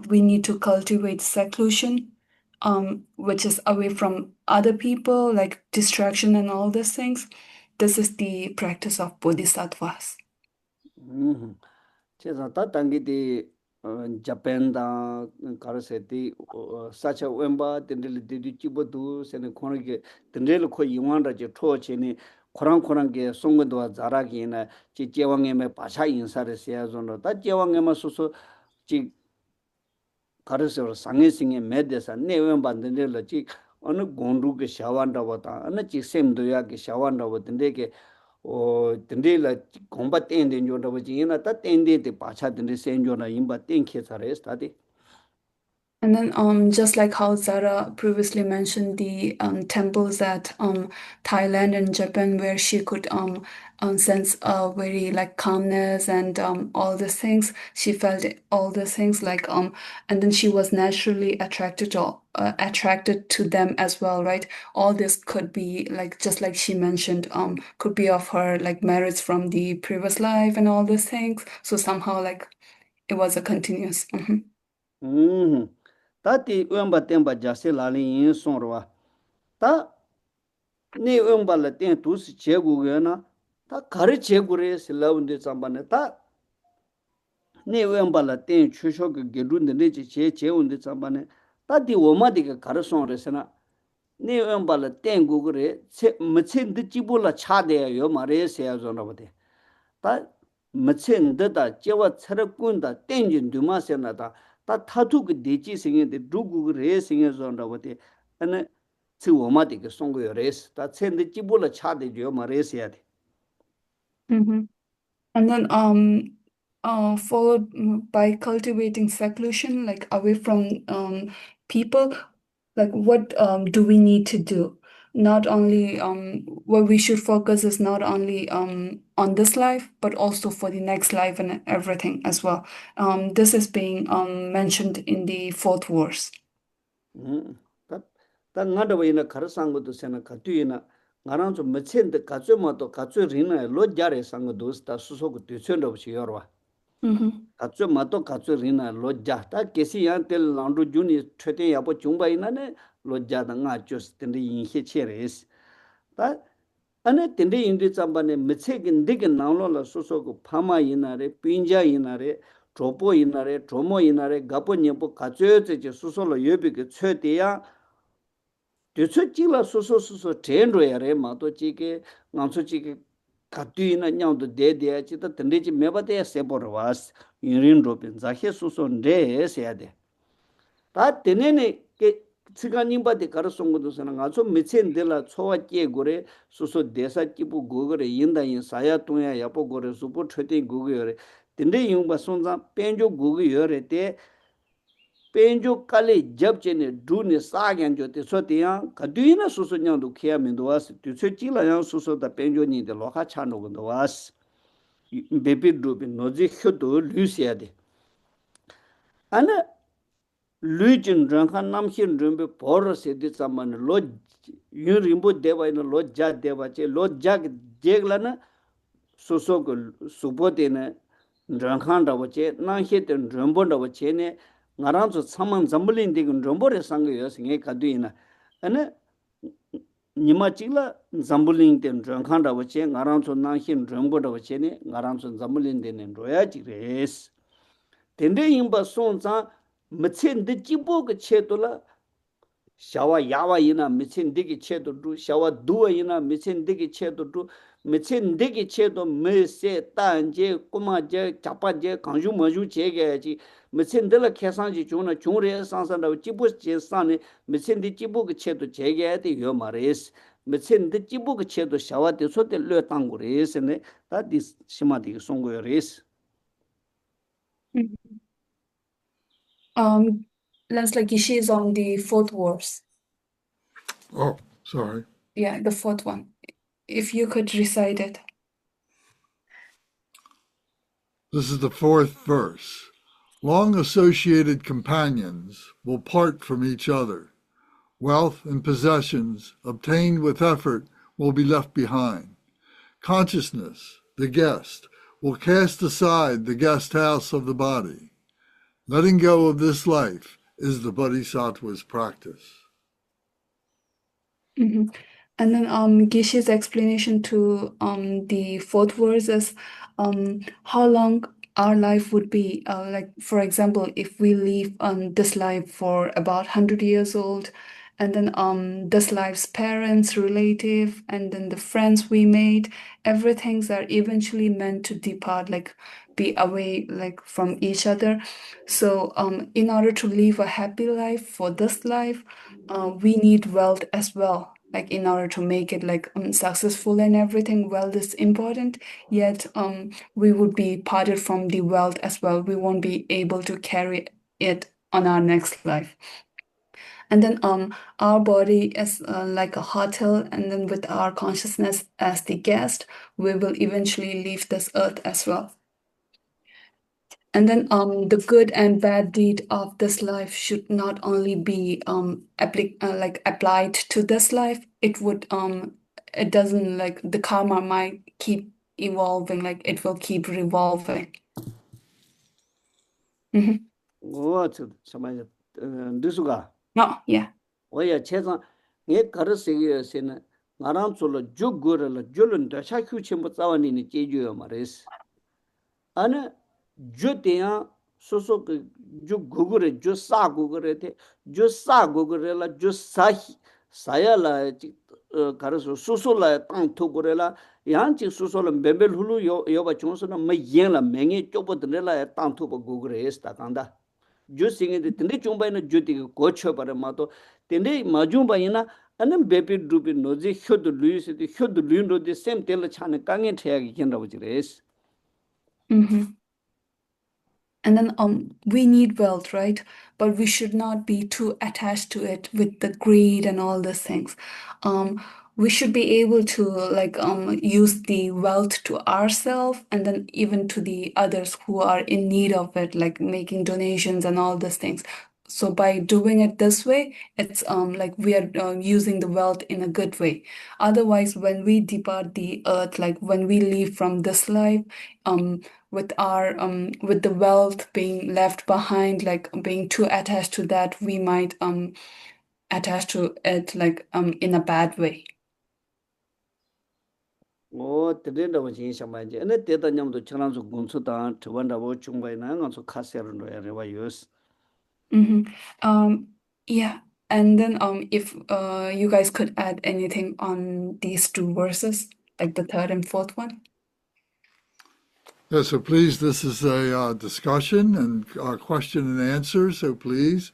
we need to cultivate seclusion, which is away from other people, like distraction and all these things. This is the practice of bodhisattvas. 제가 다 단계디 자펜다 가르세티 사차 웬바 덴델 디디치보도 세네 코르게 덴델 코 이완라제 토체니 코랑코랑게 송근도와 자라기나 지 제왕에메 바샤 인사를 세야존로 다 제왕에메 소소 지 가르세로 상해싱에 메데사 네웬바 덴델 지 어느 공루게 샤완다보다 어느 지 셈도야게 샤완다보던데게 된데라 공바 땡된 조라고 지나 다 땡데데 바차 된데 센조나 임바 땡케사레 스타디. And then just like how Zara previously mentioned the temples at Thailand and Japan, where she could sense a very like calmness and all these things, she felt all these things like and then she was naturally attracted to them as well, right? All this could be like, just like she mentioned, could be of her like merits from the previous life and all these things. So somehow like it was a continuous. 다티 음바 템바 자세 라리 인송로와 다 네 음발라 땡 두스 제구게나 다 가르 제구레 슬라운데 잠바네 다네 음발라 땡 추쇼게 게룬데 네지 제운데 잠바네 다디 오마디가 가르송레스나 네 음발라 땡 구그레 머친드 지불라 차데요 마레세야 존로데 다 머친드다 제와 차르꾼다 땡진 두마세나다 다 타투그 대지 생인데 누구 그래 생여서라고데 아니 지오마디게 송고요 레스 다 첸데 지불라 차데요 마레스야 돼. And then followed by cultivating seclusion, like away from people, like what do we need to do? Not only what we should focus is not only on this life, but also for the next life and everything as well. This is being mentioned in the fourth verse. 다 나도이나 가르상고도 세나 가투이나 나랑 좀 멋진데 가츠마도 가츠리나 로자레 상고도 스타 수소고 뒤천도 없이 여러와. 가츠마도 가츠리나 로자 다 게시한텔 란도 주니 최대 야보 중바이나네 로자다 나초스텐데 인히체레스 다 안에 텐데 인디 잠바네 메체긴 되게 나올라 소소고 파마이나레 빈자이나레 조보이나레 조모이나레 가보니보 가츠여제 수소로 여비게 최대야 뒤쳐지라 소소소소 텐로야레 마도지게 남소지게 가뒤나 냥도 데데야지다 텐데지 메바데 세보르와스 인린로빈 자헤 소소인데 세야데 다 테네네 게 시간님바데 가르송고도서는 아주 미첸델라 초와께 고래 소소 대사기부 고거래 인다인 사야 동야 야보 고래 수보 최대 고거래 텐데 용바 손자 벤조 고거래 때 벤조 칼레 잡제네 두네 사겐조테 소티야 가두이나 소소냥도 키야면도 와스 뒤쳐지라양 소소다 벤조니데 로하 차노고도 와스 베비드로비 노지 효도 루시아데 아나 루진 랑칸 남힌 름베 보르세디 잠만 로 유림보 데바이나 로자 데바체 로자 제글라나 소소고 수보데네 랑칸다보체 나히데 럼본다보체네 ngaranzo saman zambulin digun rombore sangyo singe kaduina ane nima chigla zambulin den rangkhanda wache ngaranzo nanghin romboda wache ne ngaranzo zambulin den roya chigres tende yimba sonza mtsen de jibo ge chetola shawa yawa ina mtsen digi chedo du shawa duwa ina mtsen digi chedo du mtsen digi chedo me se tanje kuma je chapa je kanju maju chege ji mtsen de la khesan ji chuna chungre sansan da jibo je sane mtsen de jibo ge chedo chege de yo mares mtsen de jibo ge chedo shawa de so de le tangures ne ta dis shima de songo res. Lancelot Geshe is on the fourth verse. Oh, sorry. Yeah, the fourth one. If you could recite it. This is the fourth verse. Long associated companions will part from each other. Wealth and possessions obtained with effort will be left behind. Consciousness, the guest, will cast aside the guest house of the body. Letting go of this life is the Bodhisattva's practice. And then Geshe's explanation to the fourth verse is how long our life would be. Like, for example, if we live this life for about 100 years old, and then this life's parents, relative, and then the friends we made, everything's are eventually meant to depart, like be away like from each other. So in order to live a happy life for this life, we need wealth as well. Like in order to make it like successful and everything, wealth is important. Yet we would be parted from the wealth as well. We won't be able to carry it on our next life. And then our body is like a hotel, and then with our consciousness as the guest, we will eventually leave this earth as well. And then the good and bad deed of this life should not only be applied to this life. It doesn't like the karma might keep evolving, like it will keep revolving. What somebody Dusuga. Oh, yeah. Oya chesan nge karasege sena ngaram solo jugura la julun da shakyu chimbo tsawani ni jeju mares. Ana juteya soso ju gugure ju sa gugure te ju sa gugure la ju saya la karaso soso la tang thugure la yang chi soso la bembel hulu yo ba chonso na mayen la mengi chobo de la tang thuba gugure esta kanda. Ju singe de tende chumba na ju ti ko cho para ma to tende majumba ina anem bepi drupi noji khod luis de khod luin ro de sem tel chane kange thya gi ken ra bujires. And then we need wealth, right? But we should not be too attached to it with the greed and all these things. We should be able to like use the wealth to ourselves and then even to the others who are in need of it, like making donations and all these things. So by doing it this way, it's like we are using the wealth in a good way. Otherwise, when we depart the earth, like when we leave from this life, with our with the wealth being left behind, like being too attached to that, we might attach to it like in a bad way. Tende wa jin shama je ane teta nyam do chanan su gunsu da twanda wo chungbai na ngan su khaser no ya rewa yus. Yeah, and then if you guys could add anything on these two verses, like the third and fourth one. Yeah, so please, this is a discussion and question and answer. So please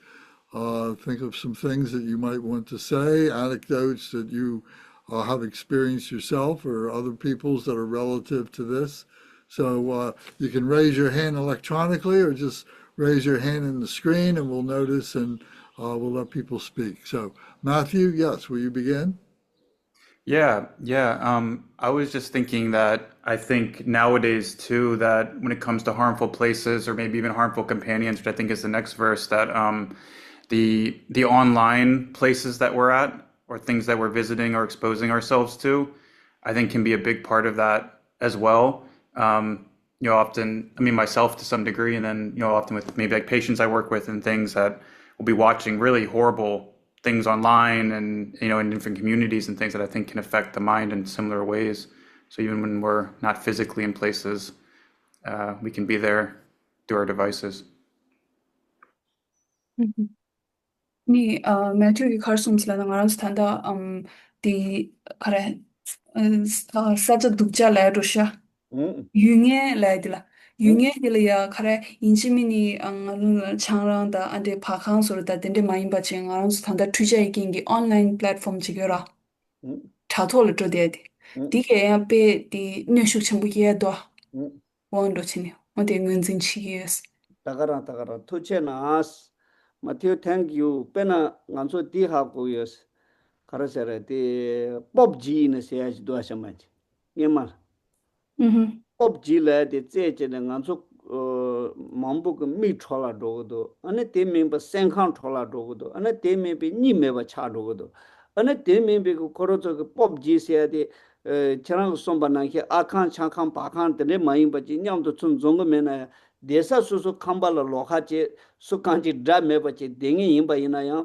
think of some things that you might want to say, anecdotes that you have experienced yourself or other people's that are relative to this. So you can raise your hand electronically or just raise your hand in the screen and we'll notice and we'll let people speak. So Matthew, yes, will you begin? Yeah. I was just thinking that I think nowadays too, that when it comes to harmful places or maybe even harmful companions, which I think is the next verse, that the online places that we're at or things that we're visiting or exposing ourselves to, I think can be a big part of that as well. often, I mean, myself to some degree, and then, often with maybe like patients I work with and things that will be watching really horrible things online and, in different communities and things that I think can affect the mind in similar ways. So even when we're not physically in places, we can be there through our devices. Mhm. 니 매튜기 카르솜스라는 거랑서 탄다 디 그래 사자 독자 라이도샤 응, 융에 라이들라 응, 융에 딜이야 그래 인지민이 창랑다 안데 파캉소르다 덴데 마임바치 가랑서 탄다 투자이긴기 온라인 플랫폼 지겨라 응, 차톨을 줘대디 응, 디게 앞에 디 뇌숙 첨부기에도 응. 원도치네 어디 응은진치기스 다가라 투체나스 마티오 땡큐 페나 간소 디하고요스 가라세레 디 법지는 세야지 도하셔마지 예말 음 법지래 디 제제는 간소 mambu mi chola dogodo ane te member senkhang chola dogodo ane te member ni meba cha dogodo ane te member ko korozo ko pop ji se de charang somba na ke akhan chakhan pakhan de mai ba ji nyam do chun zong me na desa su su khambala lokha che su kanji dra meba che dengi yimba ina ya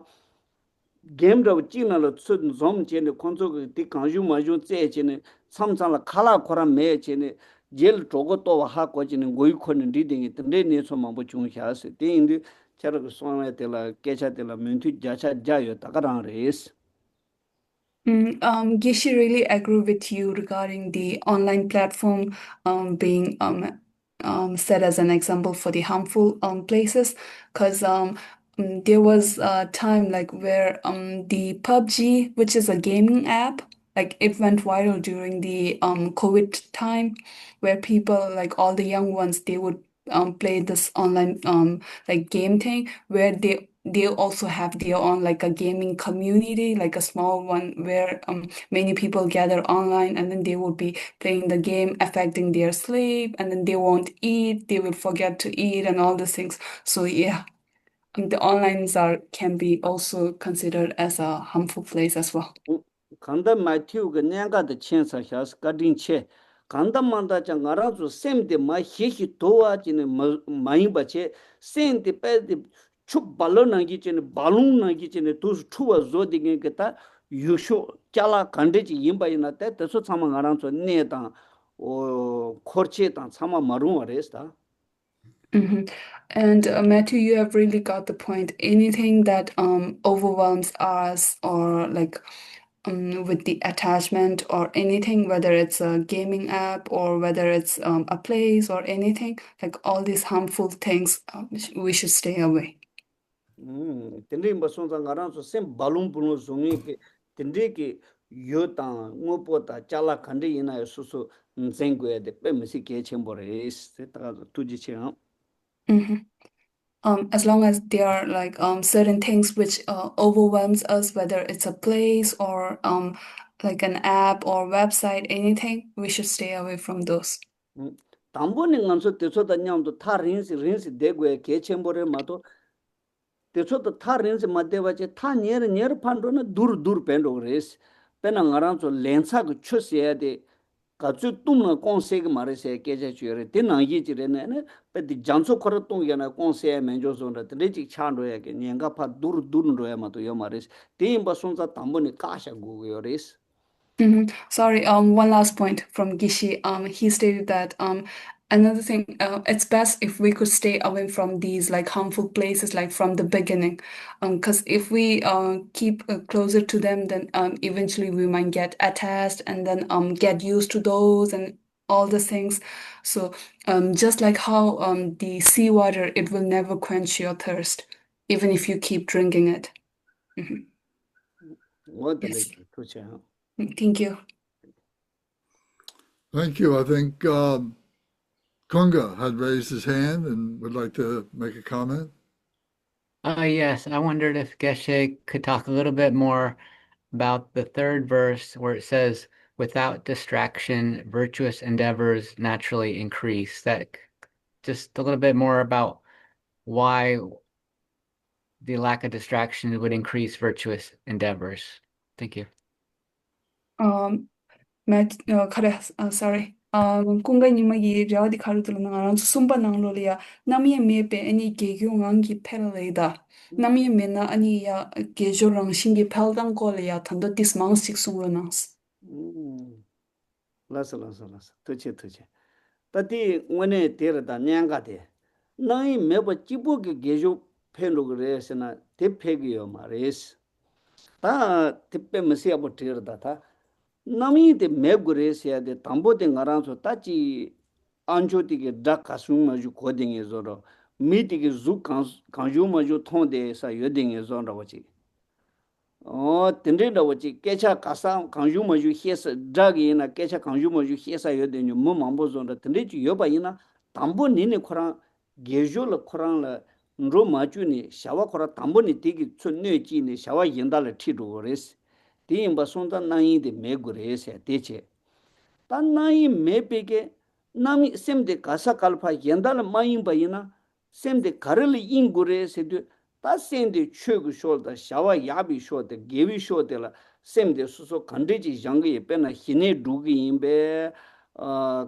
game ro china lo chun zom che ne konzo ko ti kanju ma ju che che ne samsang la khala khora me che ne 제일 저것도 하고 지는 고이코는 리딩이 근데 내서 뭐 중요하세 대인데 저렇게 소마에 때라 깨차때라 멘트 자차 자요 다가랑 레스 Gishi really agree with you regarding the online platform being set as an example for the harmful places, because there was a time like where the PUBG, which is a gaming app, like it went viral during the COVID time, where people like all the young ones they would play this online like game thing where they also have their own like a gaming community, like a small one where many people gather online and then they would be playing the game, affecting their sleep, and then they won't eat, they will forget to eat and all these things. So yeah, the onlines are can be also considered as a harmful place as well. 간다 마티우 그 냥가의 천사 샤스 가딘체 간다 만다 장가라주 셈데 마 히히 도와지는 마이 바체 센데 빼데 축 발로나기 전에 발롱나기 전에 두 추와 조디게 게다 유쇼 잘라 간데지 임바이나 때 뜻소 참아 가랑서 네다 오 코르체다 참아 마루 아레스다 Mhm. And Matthew, you have really got the point. Anything that overwhelms us or like with the attachment or anything, whether it's a gaming app or whether it's a place or anything, like all these harmful things, we should stay away. 근데 뭐 손상 가랑서 셈 발롱 불로 송이 게 근데 게 요다 뭐보다 잘라 간데 이나 수수 생고야 돼 빼면서 개첨버레스 다 투지체 Mhm. As long as there are like certain things which overwhelms us, whether it's a place or like an app or website, anything, we should stay away from those. 담보는 감소 대소다 냠도 타 린스 대고에 개첨버레 마도 대소다 타 린스 마대바체 타 니르 판도는 두르 벤도 레스 페나 가랑서 렌사 그 추스야 돼 가주 뚱나 콘세가 말해서 깨져 주여 되나기 지레네 베디 장소 거로 뚱이나 콘세 맨조선다 레지 찬로야게 년가 파 두르로야 마도 요 말해서 대임바 손자 담보니 까샤 고요레스 Sorry, one last point from Gishi. He stated that another thing, it's best if we could stay away from these like harmful places, like from the beginning, because if we keep closer to them, then eventually we might get attached and then get used to those and all the things. So just like how the seawater, it will never quench your thirst, even if you keep drinking it. Mhm. 뭐들 Yes, 투체 thank you. Thank you. I think Kunga had raised his hand and would like to make a comment. Yes, I wondered if Geshe could talk a little bit more about the third verse where it says, without distraction, virtuous endeavors naturally increase. Just a little bit more about why the lack of distraction would increase virtuous endeavors. Thank you. Matt, sorry. kunga nimagi rawdi kharutulu na around sumpa nanglo ya namiya mepe ani gegyo ngangi pelleida namiya mena ani ya gejo rangshingi peldang ko ya thanda tismang siksunglo nas lasa toche tati ngone tera da nyanga de nai meba chibu ge gejo pelo gre sena te pegyo mares ta tippe mesi abo tera da ta nami de megure se de tambo de ngaran so tachi anjo ti ge da kasung ma ju ko ding zoro mi ti ge zu kanju ma ju thon de sa yoding zoro wachi tendre da wachi kecha kasa kanju ma ju hiesa drag ina kecha kanju ma ju hiesa yode nyu mo mambo zon da tendre ju yoba ina tambo ni ne khora gejo la khora la nro ma ju ni shawa khora tambo ni tigi chunne ji ni shawa yinda la thi ro res ti imba son da nai de me gu res ya teche ta nai me pege nami semde kasa kalpa yinda la ma imba ina semde karali in gu res 다 센데 최고 쇼다 샤와 야비 쇼데 게비 쇼데라 셈데 수소 간데지 장게 빼나 히네 두기 임베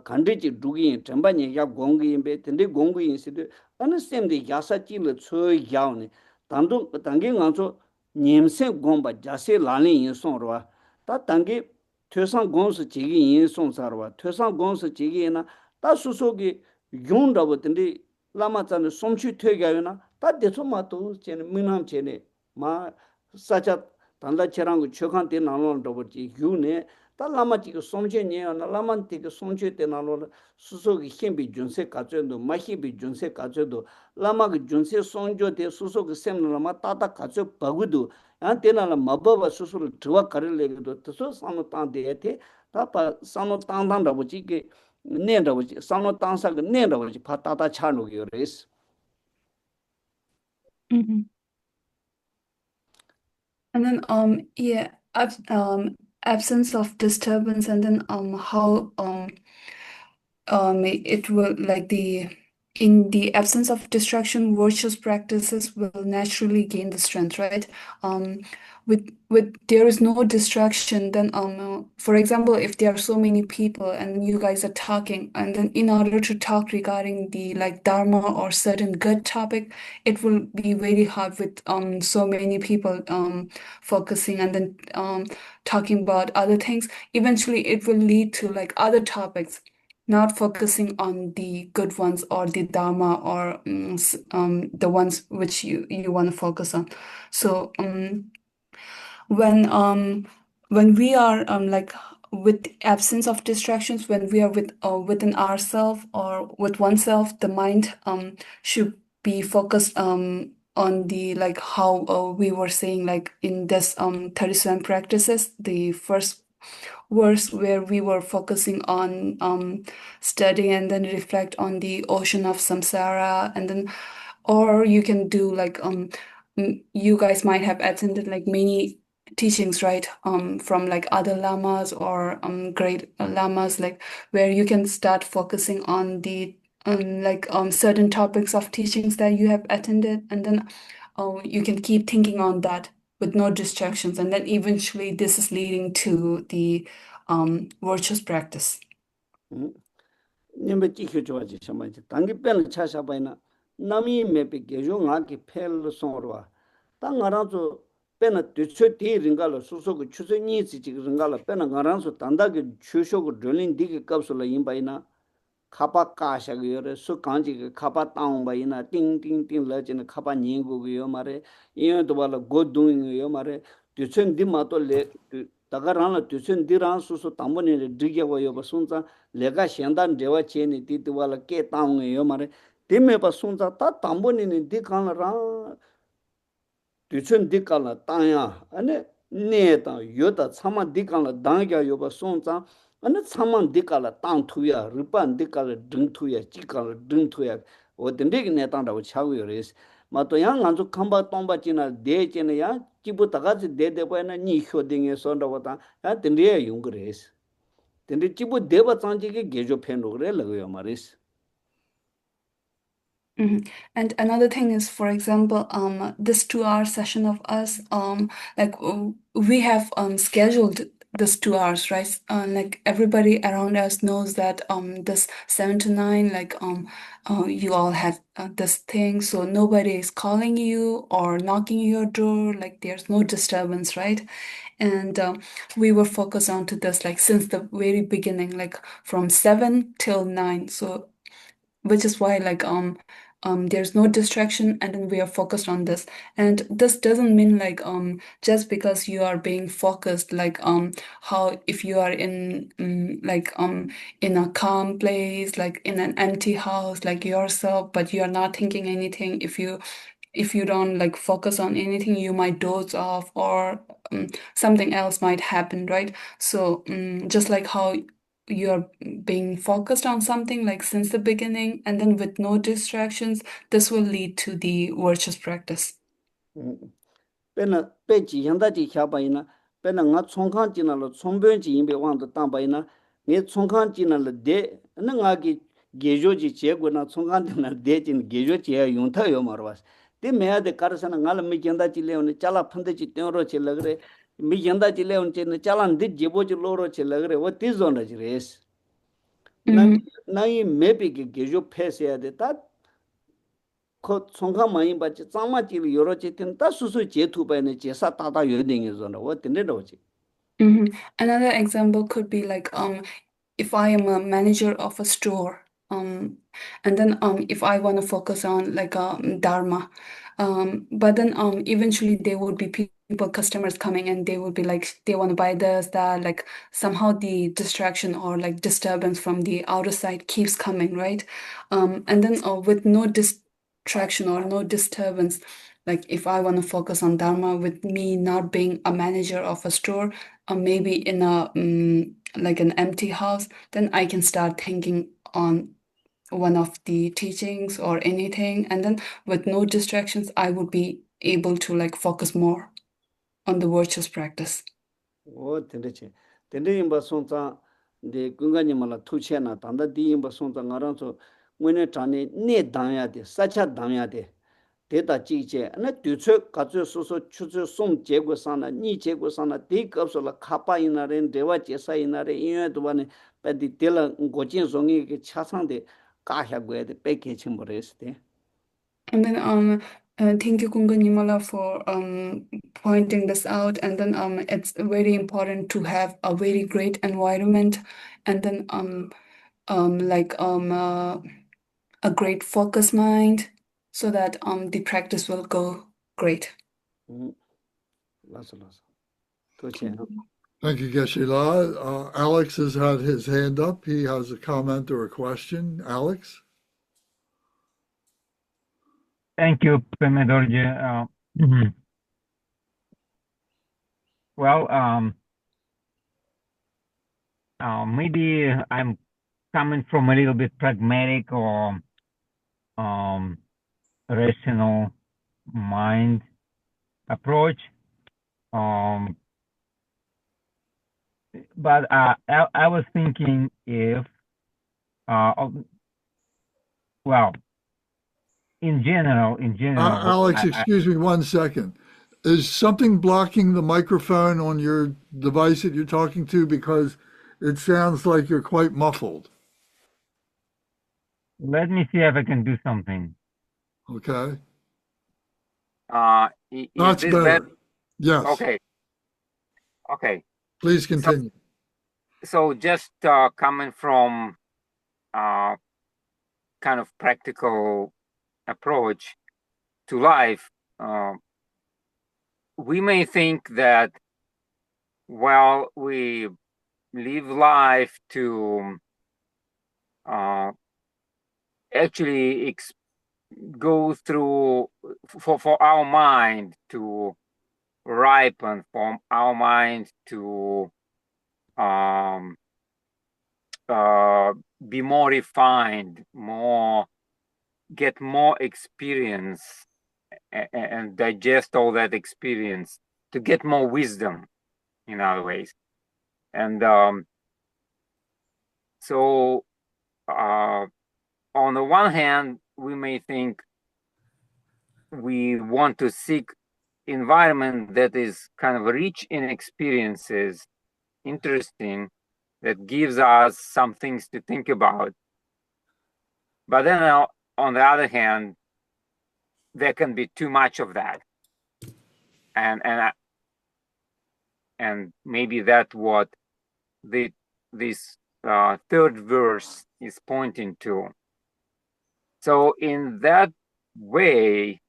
간데지 두기 점바니 야 공기 임베 텐데 공기 인시데 어느 셈데 야사찌르 초 야오네 단도 단게 간소 님세 공바 자세 라니 인송로와 다 단게 퇴상 공스 지기 인송사로와 퇴상 공스 지기나 다 수소기 용다버 텐데 라마자는 솜취 퇴가요나 다 대소마도 쟤네 민함 쟤네 마 사자 단다 체랑 초칸 때 나눠 버지 유네 달라마티 그 솜제니야 라만티 그 솜제 때 나눠 수속이 힘비 준세 가져도 마히비 준세 가져도 라마 그 준세 솜조 때 수속 셈나마 따다 가져 버고도 안테나라 마바바 수수를 들어 가르래도 또 산노 땅데테 다파 산노 땅단다 버지 게 내다 버지 산노 땅사가 내다 버지 파따다 차노기요 레스 And then yeah absence of disturbance and then how it will like the in the absence of distraction virtuous practices will naturally gain the strength, right? With there is no distraction, then for example, if there are so many people and you guys are talking, and then in order to talk regarding the like dharma or certain good topic, it will be very hard with so many people focusing and then talking about other things. Eventually it will lead to like other topics, not focusing on the good ones or the dharma or the ones which you want to focus on. So when we are like with absence of distractions, when we are with within ourselves or with oneself, the mind should be focused on the like how we were saying like in this 37 practices, the first verse where we were focusing on study and then reflect on the ocean of samsara, and then or you can do like you guys might have attended like many teachings, right? From like other lamas or great lamas, like where you can start focusing on the certain topics of teachings that you have attended, and then you can keep thinking on that with no distractions, and then eventually this is leading to the virtuous practice. nimbe tikyo chwaji shamaji tangi pen cha shabaina nami mepe gejo nga ki pel sonrwa ta ngaranzo pen tüchö ti ringala suso ku chuse ni chi chi ringala pen ngaranzo tanda ge chusho ku drilling dik kapsula imbaina khapa ka sha ge yore su kanji ge khapa taung baina ting ting ting la chen khapa ni go ge yo mare yo to bala go doing yo mare tüchön di ma to le tagarana tüchön di ran suso tambone le digya go yo basunza lega shendan dewa cheni ti wala ke taung yo mare timme pa sunza ta tambone ni di kan ra tüchön di kan la tanya ane ne ta yo ta chama di kan la dangya yo ba sunza ane chama di kan la tang thuya ripan di kan la dung thuya chi kan la dung thuya o den de ne ta da chagu yo res ma to yang anzu khamba tomba china de chena ya chibu taga de ba na ni hyo ding so da wa ta ya den de yung res 근데 지부 대바 장지게 개조 팬로그래 러요 말이스. And another thing is, for example, this 2-hour session of us, like we have scheduled this 2 hours, right? Like everybody around us knows that this 7 to 9, like you all have this thing, so nobody is calling you or knocking your door, like there's no disturbance, right? And we were focused on to this like since the very beginning, like from 7 till 9. So which is why like there's no distraction, and then we are focused on this. And this doesn't mean like just because you are being focused, like how if you are in in a calm place, like in an empty house like yourself, but you are not thinking anything, if you don't like focus on anything, you might doze off, or something else might happen, right? So just like how you're being focused on something like since the beginning, and then with no distractions, this will lead to the virtuous practice. Pena pe ji yang da ji xia ba yin na pena nga chong khang ji na lo chong bön ji yin be wang de dang ba yin na nge chong khang ji na le de na nga gi ge jo ji che gu na chong khang de na de ji ge jo che yong tha yo mar was de me ya de kar sa na nga le mi jang da ji le ne cha la phang de ji tyo ro che lag re mi jang da ji le ne che ne cha lan de je bo ji lo ro che lag re wo ti zon da ji res na yi me be ge jo phe se ya de ta 그 총각 많이 받지 짱마지를 여러 짓은 다 수수 제투바에 제사 다다 여den이잖아. 뭐 된대로지. Another example could be like if I am a manager of a store, and then if I want to focus on like Dharma, but then eventually there would be people, customers coming, and they would be like they want to buy this, that, like somehow the distraction or like disturbance from the outer side keeps coming, right? And then with no distraction or no disturbance, like if I want to focus on Dharma with me not being a manager of a store, or maybe in a like an empty house, then I can start thinking on one of the teachings or anything, and then with no distractions, I would be able to like focus more on the virtuous practice. 오 된대지. 된대인 바 손자 네 군가님 말라 투체나 단다 디인 바 손자 가라서 뭐네 자네 네 당야 돼. 사차 당야 돼. 대다 지제 나 뒤쳐 가져 소소 추저 송 제고 산나 니 제고 산나 디급sol라 카파이나렌 대와 제사이나레 이외도 바네 빠디 텔라 고진 송이 그 차상데 까하고에 빼게 침버레스데. And then thank you Kunga Nimala for pointing this out. And then it's very important to have a very great environment, and then a great focus mind, so that the practice will go great. 라서 투체. Thank you, Geshe-la. Alex has had his hand up. He has a comment or a question. Alex? Thank you, Pema Dorje. Well, maybe I'm coming from a little bit pragmatic or rational mind approach. But I was thinking if, well, in general, Alex, excuse me 1 second. Is something blocking the microphone on your device that you're talking to? Because it sounds like you're quite muffled. let me see if I can do something. Okay. Is That's this better. better? Yes. Okay. Please continue. So just coming from kind of practical approach to life, we may think that while we live life to actually go through for our mind to ripen, for our mind to be more refined, get more experience and digest all that experience, to get more wisdom in other ways. And so on the one hand, we may think we want to seek environment that is kind of rich in experiences, interesting, that gives us some things to think about. But then on the other hand, there can be too much of that. And maybe that's what this third verse is pointing to. So in that way,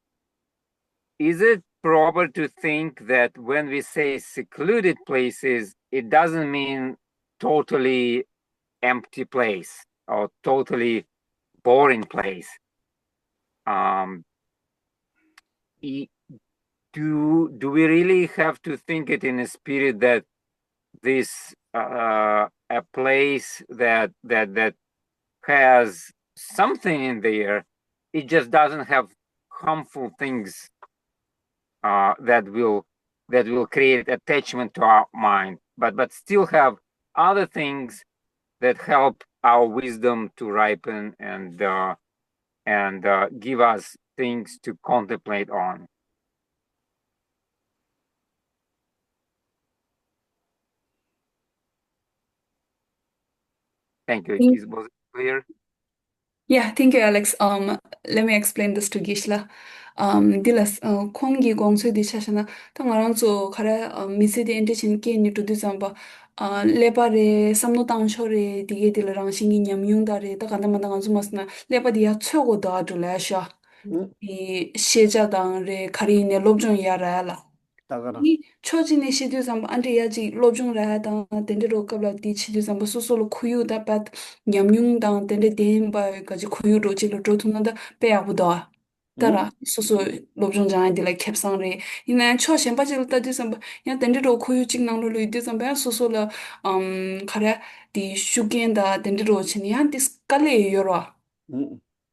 is it proper to think that when we say secluded places, it doesn't mean totally empty place or totally boring place? Do we really have to think it in a spirit that this a place that has something in there, it just doesn't have harmful things that will create attachment to our mind, but still have other things that help our wisdom to ripen and give us things to contemplate on. Thank you. Was it clear? Yeah, thank you, Alex. Let me explain this to Geshe-la. Dilas, kongi gongsu di chashana, ta ngarang zo kare misi di ente chin ke ni tu di zamba, lepa re, samno tangsho re, dige di la rang shingi nyam yung da re, ta kanda manda nganzu masna, lepa di ya chogo da du la sha, di sheja dang re, kari ne lobjong ya ra la. 이 초진의 시주 삼바 안데 야지 로중라다 덴데로 갑라 디 시주 삼바 소소로 쿠유다 밭 냠융당 덴데 덴바까지 쿠유로 지로 조투는다 빼야부다 따라 소소 로중장에 딜라 캡상레 이나 초신 바지로 따지 삼바 야 덴데로 쿠유 직낭로 루이디 삼바 소소라 카레 디 슈겐다 덴데로 치니 한티 스칼레 요로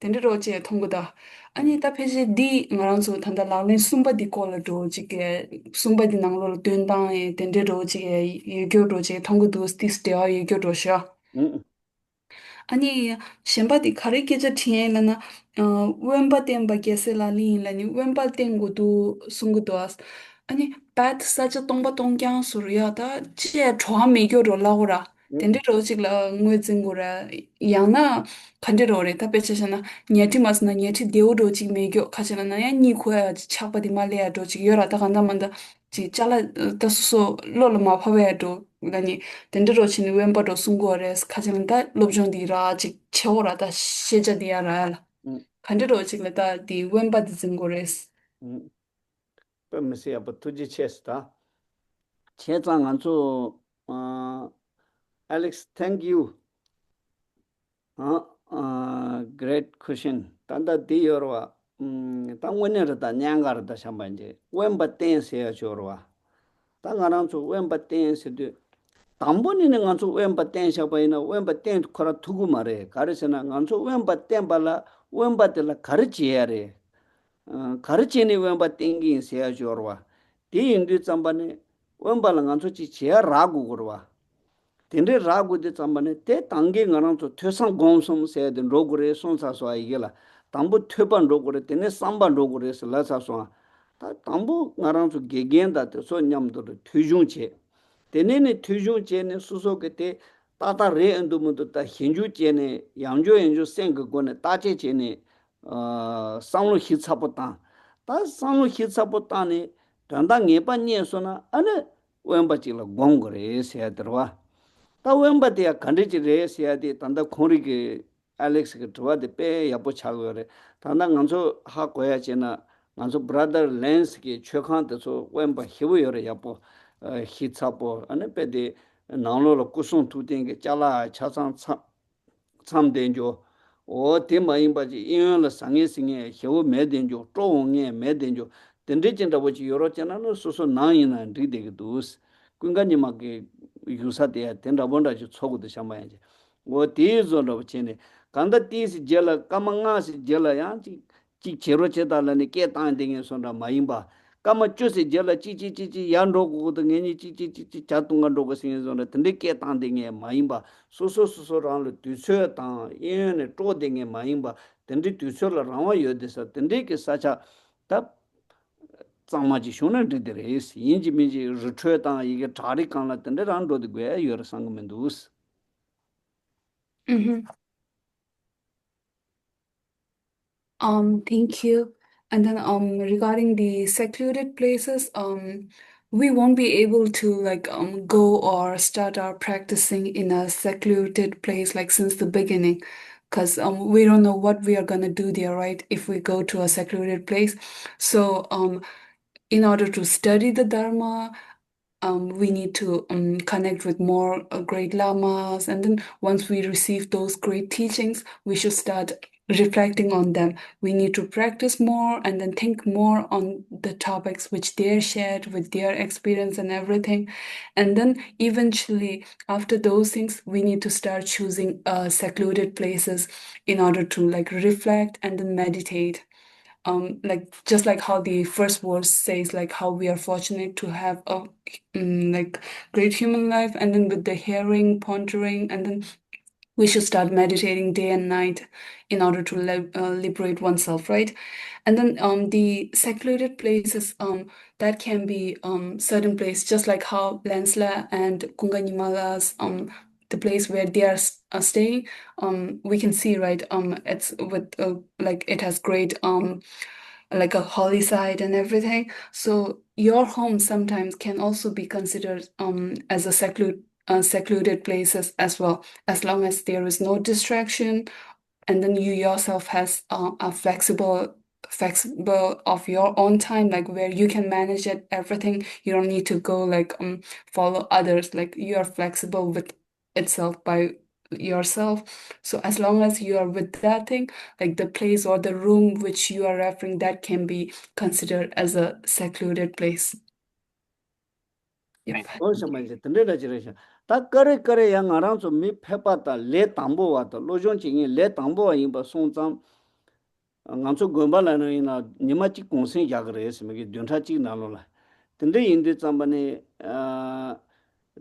덴데로 제 통고다 아니 답해지 디 말한서 단다 라네 숨바디 콜라도 지게 숨바디 나로 된당에 덴데로 지게 예교로 지 통고도 스티스테어 예교로셔 아니 셴바디 카레케자 티에라나 웬바템바 게셀라리라니 웬바템고도 숭고도스 아니 바트 사자 동바 동경 수르야다 제 좋아 메교로 라오라 덴데로 지라 ngwezingora yana kanderore ta pechana nyati masna nyati deodo ji megyo khachana na ya ni khoya chapadi malaya do ji yora ta kanda manda ji chala ta so lolo ma phawe do gani dendero chini wemba do sungore khachana da lobjong di ra ji chora da sheja di ara kandero ji la da di wemba di zingores pemse ya tuji chesta chezang anzu Alex, thank you. Great question. Tanda di yorwa. Tang wenera da nyangara da shambanje. Wemba ten se ya jorwa. Tang aranzu wemba ten se de. Tamboni ne nganzu wemba ten shabayina wemba ten kora tugu mare. Karisena nganzu wemba ten bala wemba de la karichi yare. Karichi ni wemba tengi se ya jorwa. Di indi zambane wemba la nganzu chi chea ragu korwa. Tende ragu de tsambane te tangi ngarang to thesang gomsom se de rogure sonsa so aigela tambu thepan rogure tene samba rogure se la sa so ta tambu ngarang to gegen da te so nyam do thujung che tene ne thujung che ne suso ke te ta ta re andu mu ta hinju che ne yangjo yenju seng go ne ta che che ne samlo hi chapota ta samlo hi chapota ne danda ngepa nye so na ane wemba chi la gongore se adrwa ता वेम्बा दिया खंडिच race या दि तंदा खोरी के Alex के टवा दे पे यापो छागो रे तंदा ngंसो हा कोया चेना ngंसो brother lens के छखान त सो वेम्बा हिवो रे यापो हिचापो अने पे दे नालो लो कुसुन तुदें के चाला छाsang छाम देंजो ओ ते माइबा जी इन ल संगे सिंगे हिवो मे देंजो टोंगे मे देंजो तंदे चंदा बची योरो चना नो सोसो नाइना रि दे के दुस कुंगानी माके 유사돼야 된다 본다지 초고도 샤마야지 뭐 디존도 치네 간다 디스 젤라 까망아시 젤라야 지 제로 제달라니 깨탄딩에 손다 마임바 까마 쭈시 젤라 찌찌찌찌 양로고도 녜니 찌찌찌찌 자동간 로고 생존다 근데 깨탄딩에 마임바 소소소소랑을 뒤쳐다 얘네 쪼딩에 마임바 근데 뒤쳐라 라와 요데서 근데 그 사차 답 장마지 쇼는 되더레스 인지 민지 루트에다 이게 자리 강났던데 란도도 왜 여러 상금면도스 Mm-hmm. Thank you. And then regarding the secluded places, we won't be able to like go or start our practicing in a secluded place like since the beginning, because we don't know what we are gonna do there, right? If we go to a secluded place. So in order to study the Dharma, we need to connect with more great lamas. And then once we receive those great teachings, we should start reflecting on them. We need to practice more and then think more on the topics which they shared with their experience and everything. And then eventually, after those things, we need to start choosing secluded places in order to like reflect and then meditate. Like just like how the first verse says, like how we are fortunate to have a like great human life, and then with the hearing, pondering, and then we should start meditating day and night in order to liberate oneself, right? And then the secluded places that can be certain place, just like how Lansla and Kunganimalas, the place where they are staying, we can see, right? It's with like it has great like a holy site and everything. So your home sometimes can also be considered as a secluded places as well, as long as there is no distraction, and then you yourself has a flexible of your own time, like where you can manage it everything. You don't need to go like follow others. Like you are flexible with itself by yourself. So as long as you are with that thing, like the place or the room which you are referring, that can be considered as a secluded place. Yep. 어서만 된다 지르셔 다 거래 양 알아서 미 페바다 레 담보 와도 로존 징이 레 담보 인바 송장 nganso gomba la no ina nima chi kongsen ya gre es me dyonta chi na lo la tende inde tsamba ne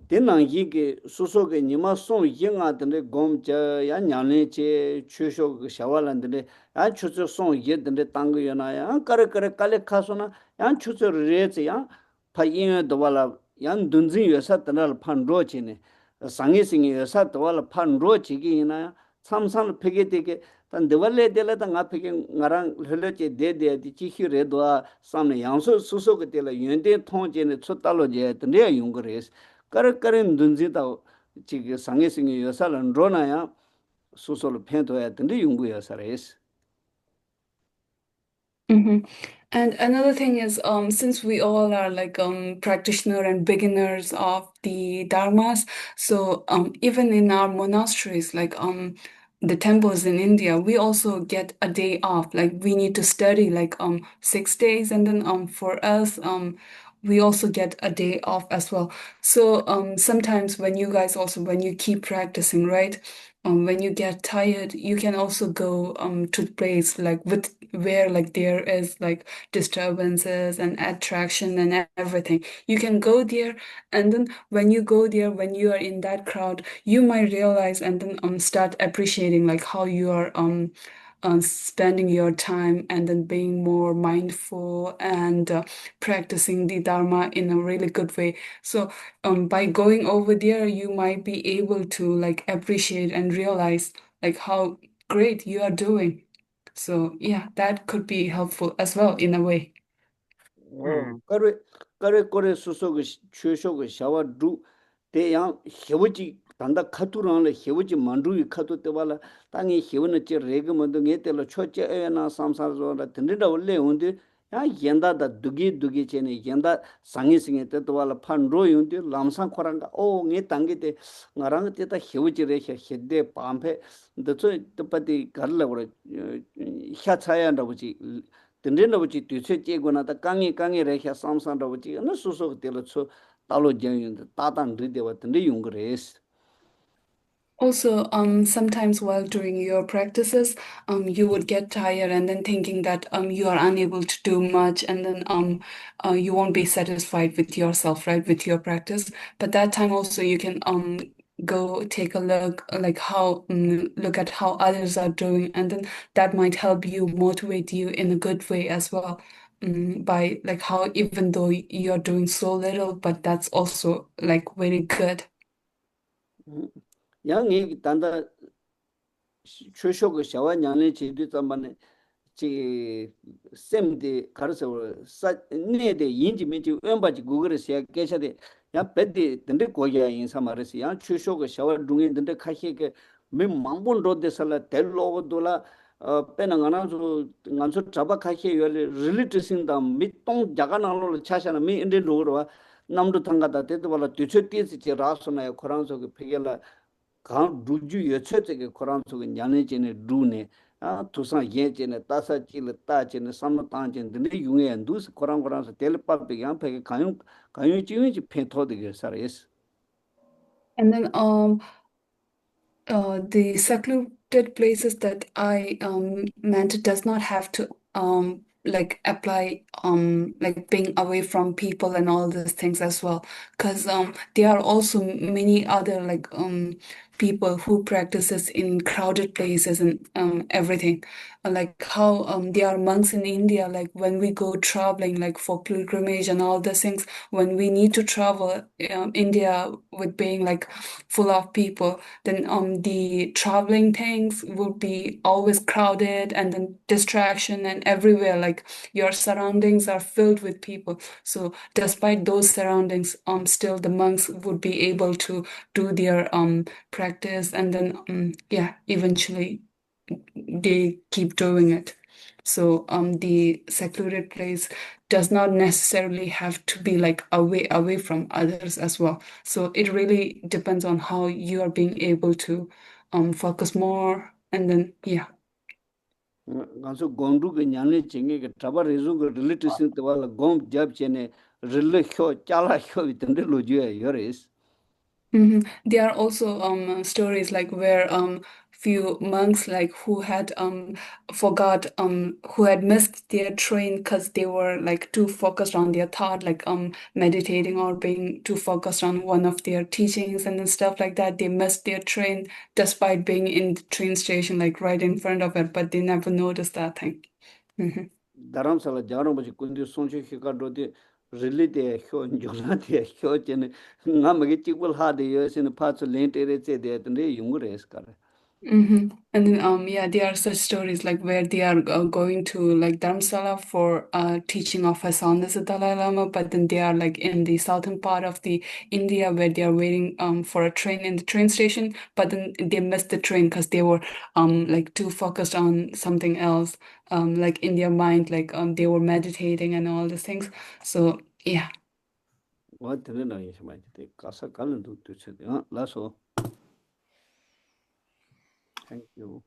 denang yi ge suso ge nima song yin a tende gom cha ya nyane che chusho ge shawalan tende ya chuzo song ye tende tang ge na ya kare kale khaso na ya chuzo re che ya pa yin do wala yan dunzin yo sa tende phan ro chi ne sangi singi yo sa do wala phan ro chi gi na samsan phege de tan devalle dela ta nga phege ngarang hleche de di chi hi re do samne yangso suso ge dela yende thong je ne chotalo je tende yung gres karin dunzi da chi sange singe yosalan rona ya susolo phento ya tende yung gu yosares. Mm-hmm. And another thing is, since we all are like practitioner and beginners of the dharmas, so even in our monasteries, like the temples in India, we also get a day off. Like we need to study like 6 days, and then for us we also get a day off as well. So sometimes when you guys also when you keep practicing, right? When you get tired, you can also go to the place like with where like there is like disturbances and attraction and everything. You can go there, and then when you go there, when you are in that crowd, you might realize and then start appreciating like how you are spending your time and then being more mindful and practicing the Dharma in a really good way. So by going over there, you might be able to like appreciate and realize like how great you are doing. So yeah, that could be helpful as well in a way. 어 kare suso ge chusho ge shawa du te yang hewoji tanda khaturang le hewoji mandu yi khatu te wala tangi hewna che reg mand nge te lo choche e na samsar zo la tinde da ulle unde ya yenda da dugi che ne yenda sangi singe te to wala phan ro yunde lamsang khoranga o nge tangi te ngarang te ta hewoji re hedde pampe de so te pati garla wora hya chaya nda buji tendena buchi tuse chegona ta kangi rekha samsan da buchi na suso telo cho talo jeng ta tan ri dewa tende yung res. Also, sometimes while doing your practices, you would get tired and then thinking that you are unable to do much, and then you won't be satisfied with yourself, right, with your practice. But that time also you can go take a look, like how look at how others are doing, and then that might help you motivate you in a good way as well. by like how even though you're doing so little, but that's also like very good. 양이 단다 최초의 샤와 냥네 지도 잠만에 지 셈데 가르쳐 사 네데 인지미지 엠바지 구글에 시야 계셔데 야 베디 든데 고야 인사 말이시 야 최초의 샤와 중에 든데 카히게 미 망본 로데살라 델로고 돌아 페나가나조 간소 잡아 카히 요레 릴리티신다 미똥 자가나로 차샤나 미 인데 로로 남도 탕가다 때도 발라 뒤쳐띠지 지 라스나요 코란소게 페겔라 강 루주 여체적의 코란 속에 냐네진의 루네 두산 예진의 따사질 따진의 삼탄진의 용의 누스 코란서 텔파베 양패게 가용 지위지 펜토되게 살아있어. And then the secluded places that I meant does not have to like apply like being away from people and all these things as well, because there are also many other like people who practices in crowded places and everything, like how there are monks in India, like when we go traveling like for pilgrimage and all these things, when we need to travel India with being like full of people, then the traveling things would be always crowded, and then distraction and everywhere, like your surroundings are filled with people. So despite those surroundings, still the monks would be able to do their practice, and then yeah, eventually they keep doing it. So the secluded place does not necessarily have to be like away from others as well. So it really depends on how you are being able to focus more, and then yeah. 간소 gondru게 냐네 징게 잡아 레주고 릴리티신 때와 곰 잡체네 릴레효 잘라효 있던데 로주에 요레스. There are also stories like where few monks like who had forgot who had missed their train because they were like too focused on their thought, like meditating or being too focused on one of their teachings and then stuff like that. They missed their train despite being in the train station, like right in front of it, but they never noticed that thing. 다람살라 자랑버지 군디 손치 히가도데 릴리데 효 조나데 효체네 나마게 찍불 하데 여스네 파츠 렌테레체 데데 용그레스 카레. And then yeah, there are such stories like where they are going to like Dharamsala for teaching of Hasanas Dalai Lama, but then they are like in the southern part of the India where they are waiting for a train in the train station, but then they missed the train because they were like too focused on something else, like in their mind, like they were meditating and all these things. So yeah. What didn't I say? Casa Kalandu to say, Lasso. Thank you.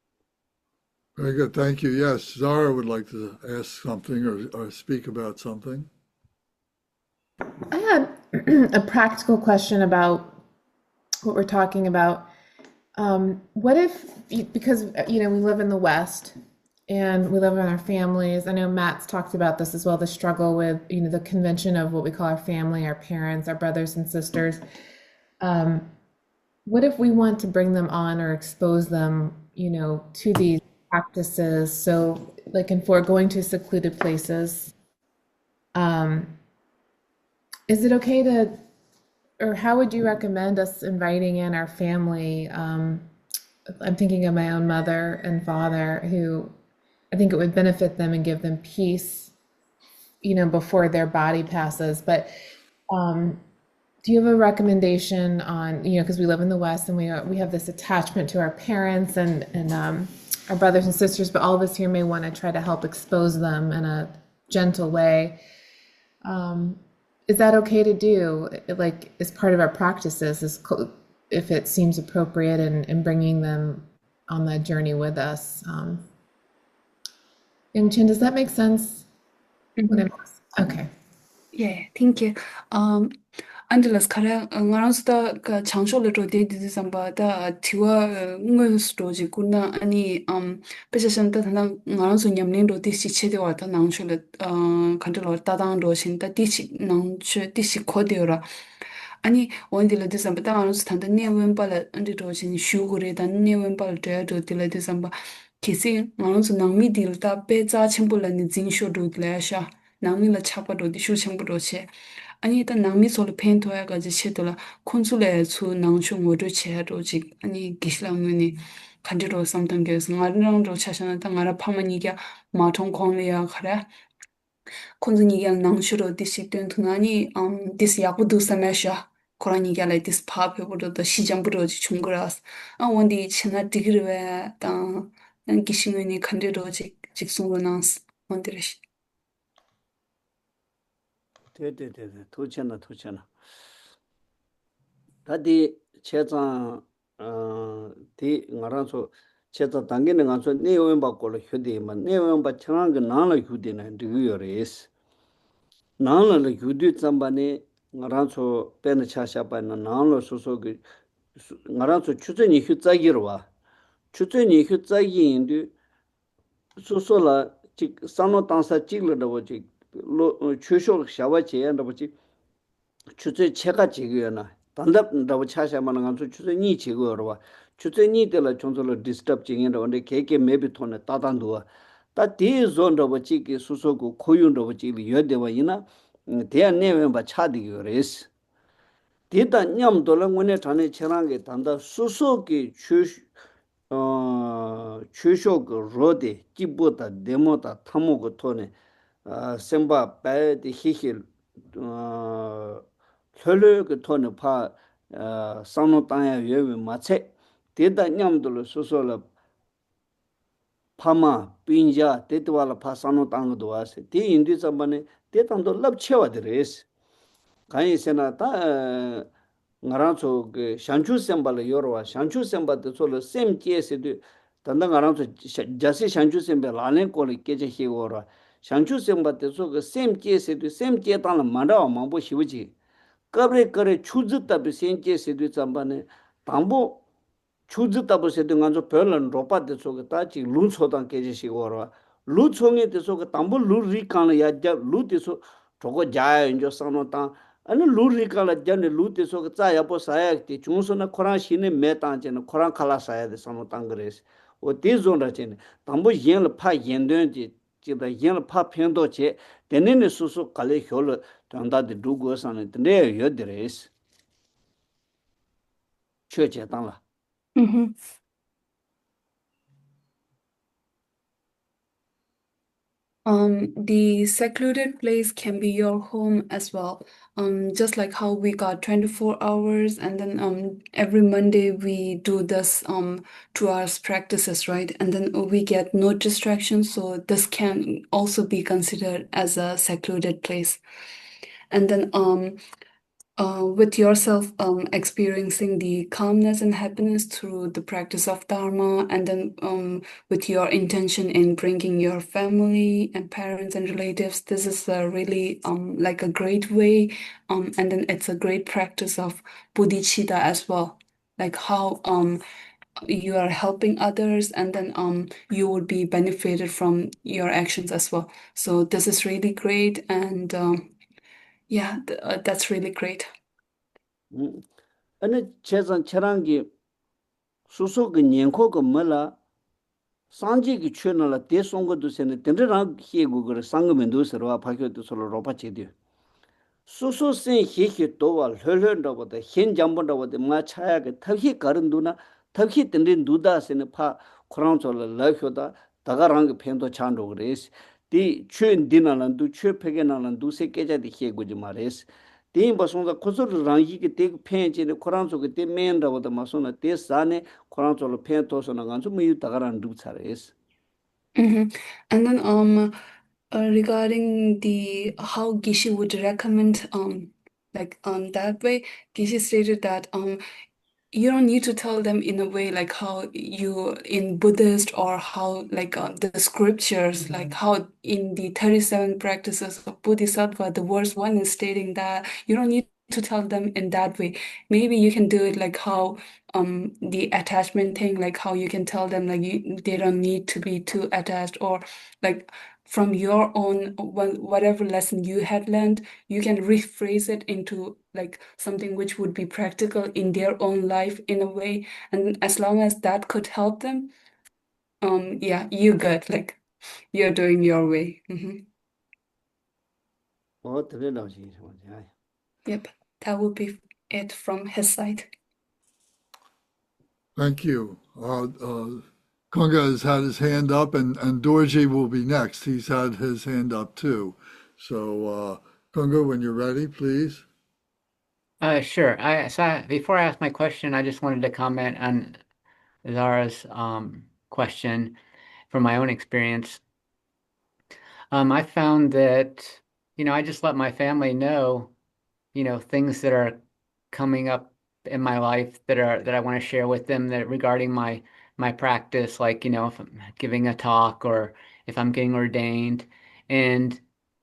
Very good. Thank you. Yes, Zara would like to ask something or speak about something. I had a practical question about what we're talking about. What if, because we live in the West and we live in our families. I know Matt's talked about this as well, the struggle with, the convention of what we call our family, our parents, our brothers and sisters. What if we want to bring them on or expose them, to these practices? So like if we're going to secluded places, is it okay to, or how would you recommend us inviting in our family? I'm thinking of my own mother and father who I think it would benefit them and give them peace, before their body passes. But do you have a recommendation on, because we live in the West and we have this attachment to our parents and our brothers and sisters, but all of us here may want to try to help expose them in a gentle way. Is that okay to do, like as part of our practices, if it seems appropriate, and bringing them on the journey with us? Young Chin, does that make sense? Okay. Yeah, thank you. Angeles kare ngaransta ka changsho le de December da tiwa ngos doji kuna ani pesation ta na ngaransu nyamne do ti si chede wa ta nangsho le kanto ta dang do shin ta ti si nang che ti si khodeora ani on de December ta ngaransu tan da ne wen pala andi do shin shu gore da ne wen pala de do de December kisi ngaransu nang mi dil ta pe cha chimbo la ni jing sho do le sha 낭미라 차바로 디슈창부로 체 아니 일단 낭미 솔 페인토야 가지 쳇돌아 콘술에 수 낭숑 모두 체로직 아니 기슬랑문이 간지로 삼단계에서 나랑도 차샤나 당하라 파마니게 마통 콘리아 카라 콘즈니게 낭슈로 디시든 투나니 디스 야부두 사메샤 코라니게 라이 디스 파페보도 더 시장부로 중그라스 아 원디 치나 디그르베 땅 기싱은이 간지로 직송으로나스 원디르시 네, 도체나. 다디 체장 디 나라서 체자 당기는 가서 내용 바꿔로 휴대만 내용 바 청한 거 나라 휴대는 되고요레스 나라를 휴대 잠반에 나라서 빼는 차샤바는 나라 소소기 나라서 추전이 휴자기로 와 추전이 휴자기인데 소소라 직 산노 땅사 찍으려고 직 추쇼 샤와체한다 보지 추제 체가 지구였나 단답다고 차샤만은 간수 추제 니 지구여와 추제 니들 정도로 디스터브 징인데 원래 개개 맵이 돈에 따단도 다 디존도 지기 수소고 고윤도 지기 여대와 이나 대한 내용 봐 차디거레스 디다 냠도랑 원에 전에 체랑게 단다 수소기 추쇼그 로데 기보다 데모다 타모고 토네 semba bai de hihil 혈류 그 톤을 파 상노 땅에 외외 마체 대다 냠들 소소라 파마 빈자 대도와라 파 상노 땅도 와세 대 인디 잠반에 대당도 럽체와드레스 가이세나 다 ngarancho 그 샹추 셈발을 요로와 샹추 셈바도 솔로 셈지에서도 단단 ngarancho 자세 샹추 셈발 라네 콜이 깨제 히고라 샹추 셈바도 그 셈지에서도 셈지에다는 만다와 망보 시부지 거브레 거래 추즈답이 셈지에서도 잠반에 담보 추즈답에서도 간저 별은 로빠데 속에 따지 룬초단 깨제 시고라 루총에 대해서 그 담보 루리칸을 야자 루디서 저거 자야 인저 상노다 아니 루리칼라 잔네 루테소 그 짜야보 사야티 중소나 코란 신의 메탄제는 코란 칼라 사야데 상노 땅그레스 오 디존라체네 담보 옌을 파 옌던지 지다 옌을 파 편도체 데네네 수수 칼레 효르 단다데 두고산네 네 여드레스 최제 땅라 The secluded place can be your home as well. Just like how we got 24 hours and then every Monday we do this 2 hours practices, right? And then we get no distractions, so this can also be considered as a secluded place. And then with yourself experiencing the calmness and happiness through the practice of Dharma, and then with your intention in bringing your family and parents and relatives, this is a really like a great way, and then it's a great practice of bodhicitta as well, like how you are helping others, and then you would be benefited from your actions as well. So this is really great, and yeah, that's really great. 아니 제산 체랑기 수소 그 년코 그 몰라 산지기 추나라 대송거도 세네 된데랑 희고 그 상금면도 서로 파교도 서로 로파체디 수소생 희희 도와 헐헐더보다 현 잠본더보다 마 차야게 탑히 가른두나 탑히 된데 누다세네 파 코랑솔 라효다 다가랑 편도 찬도 그레스 디 추인 디나란두 추페게나란두 세케자디 희고지 마레스 디 바송다 코소르 랑이게 데 펜체네 코랑솔게 데 멘더보다 마소나 데 사네 코랑솔 펜토소나 간주 미유 다가란 두차레스 And then regarding the how Geshe would recommend like that way, Geshe stated that you don't need to tell them in a way like how you in Buddhist, or how like the scriptures, like how in the 37 practices of Bodhisattva, the verse 1 is stating that you don't need to tell them in that way. Maybe you can do it like how the attachment thing, like how you can tell them like they don't need to be too attached, or like from your own whatever lesson you had learned, you can rephrase it into like something which would be practical in their own life in a way. And as long as that could help them, yeah, you good, like you're doing your way. Yep, that would be it from his side. Thank you. Kunga has had his hand up, and Dorji will be next. He's had his hand up too. So, Kunga, when you're ready, please. Sure. Before I ask my question, I just wanted to comment on Zara's question from my own experience. I found that, I just let my family know, things that are coming up in my life that I want to share with them that regarding my practice, like, if I'm giving a talk or if I'm getting ordained. And,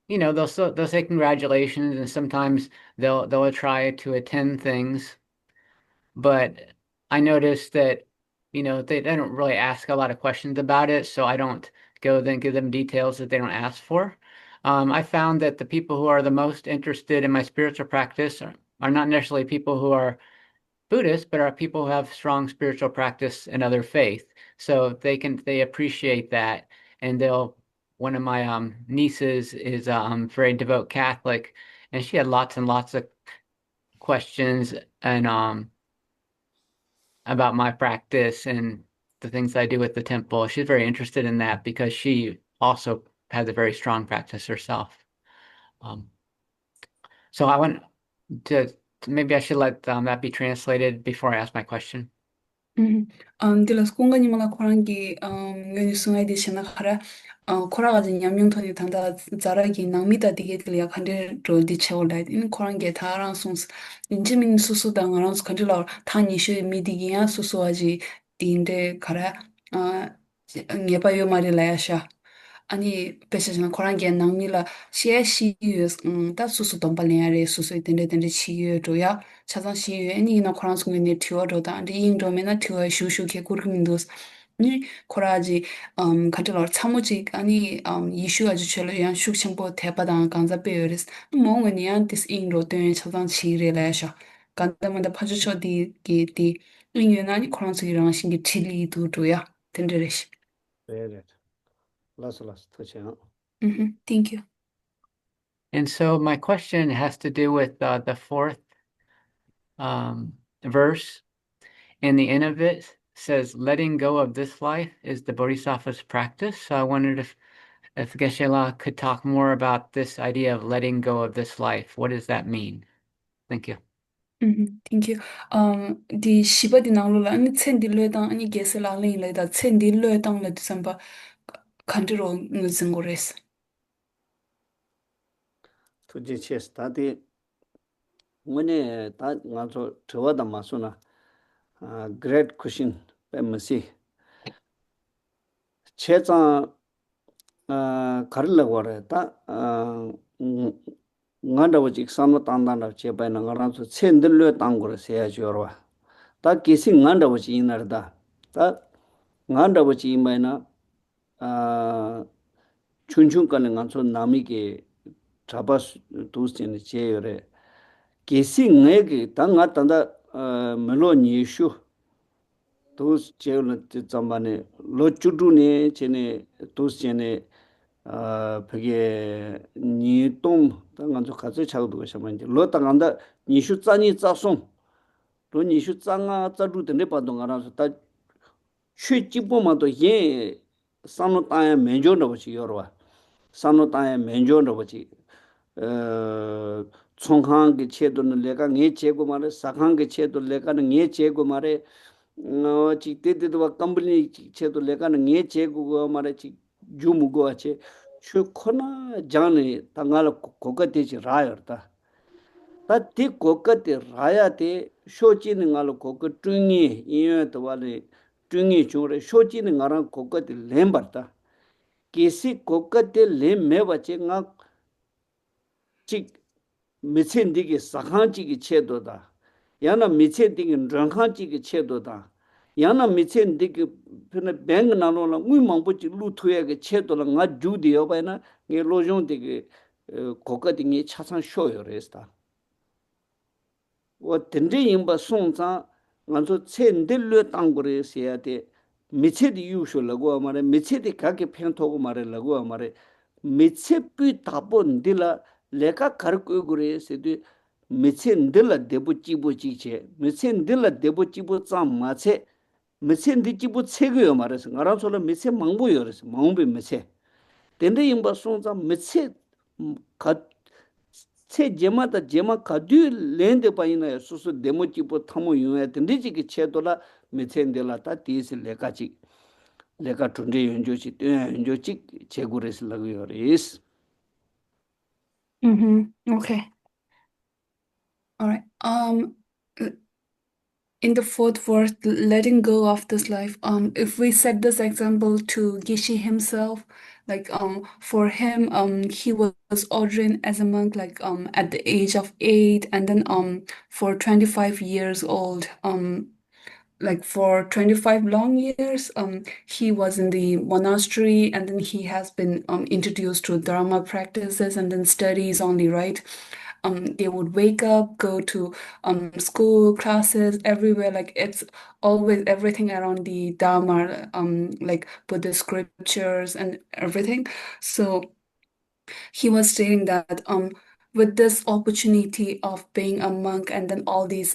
they'll say congratulations, and sometimes they'll try to attend things. But I noticed that, they don't really ask a lot of questions about it, so I don't go then give them details that they don't ask for. I found that the people who are the most interested in my spiritual practice are not necessarily people who are Buddhists, but are people who have strong spiritual practice and other faith. So they appreciate that, and one of my nieces is very devout Catholic, and she had lots and lots of questions and about my practice and the things I do at the temple. She's very interested in that because she also has a very strong practice herself. So I want to maybe I should let that be translated before I ask my question. Dilas 공간님과 코랑기 연유 승아이디 시나카라 코라가진 양명토니 단다 자라기 낭미다 디게들이야 간데 로디 채올라이 인 코랑게 다랑 송스 인지민 수수당 아랑스 간질라 타니슈 미디기야 수수아지 딘데 카라 예바요 마리라야샤 아니 베시는 코랑게 낭미라 시에시유 다 수수 동발리아레 수수 덴데 치유 조야 차상 시유 애니나 코랑 송네 튀어도다 안데 인도메나 튀어 슈슈케 고르민도스 니 코라지 간절로 참무지 아니 이슈 아주 철이야 슈청보 대바당 강자베르스 몽은이한테스 인도 된 차상 치레라샤 간다만다 파주초디 게디 인유나니 코랑 송이랑 신기 틸리도 조야 덴데레시 Thank you. And so my question has to do with the fourth verse. And the end of it says, letting go of this life is the Bodhisattva's practice. So I wondered if Geshe-la could talk more about this idea of letting go of this life. What does that mean? Thank you. Thank you. Di shiba di nanglo la ani tsen di lue dang ani gese la ling le da tsen di lue dang le disamba kandiro ngzingo res. 투지 체스 다디 문에 다 가서 저와다 마소나 great cushion 뱀시 체자 가르려고 그래 다 ngāndawachi iksamla tāndaandaw chebayi na ngāraṅsu cendilluwa tāngura seya chyorwa. Tā kisi ngāndawachi inarda. Tā ngāndawachi imayi na chunchun kani ngānsu nami ki chaba dūsini cheyore. Kisi ngayi ki tā ngā tanda melo nyeshu dūs cheyore tsambani lo chudu ne chene dūs chene 그게 니동 당간저 같이 차고도 것이면 로 당간다 니슈 짠이 짜송 로 니슈 짠아 짜루데 바동 알아서 다 취집보마도 예 산노 땅에 면조는 버지 여러와 산노 땅에 면조는 버지 총항게 체도는 내가 네 제고 말에 사항게 체도 내가는 네 제고 말에 지때때도 컴플리 체도 내가는 네 제고 말에 주무고 하체 추코나 장에 당갈 고가되지 라여다 다디 고가데 라야데 쇼지는 갈 고가 중이 이외도 와래 중이 중에 쇼지는 가랑 고가데 렘바다 계시 고가데 렘메바체 직 미친디게 사한지기 체도다 야나 미친디게 랑한지기 체도다 야나 미친디게 pene bang nalo la ngui mangpo chi lu thuya ke che to la nga ju di yo ba na nge lo jong de ke koka de nge cha sang sho yo res ta wo den de yin ba song za nga zo chen de le tang go re se ya de mi che di yu sho la go ma re mi che de ka ke phen to go ma re la go ma re mi che pi ta bon de la leka karku gure sedu mechen dela debu chibu chiche mechen dela debu chibu tsam mache mechen di chibu chegyo mares ngaran sola meche mangbu yores mangbu meche tende yimba sonza meche ka che jema da jema kadu lende paina susu demo chibu thamu yuya tende chi ki chedola mechen dela ta tis leka chi leka tunde yunjo chi yunjo chi chegures lagyo res. Okay. All right. In the fourth verse, letting go of this life, if we set this example to Geshe himself, like for him, he was ordained as a monk like at the age of 8, and then for 25 years old, like for 25 long years, he was in the monastery, and then he has been introduced to Dharma practices and then studies only, right? They would wake up, go to school, classes, everywhere. Like it's always everything around the Dharma, like Buddhist scriptures and everything. So he was stating that with this opportunity of being a monk and then all these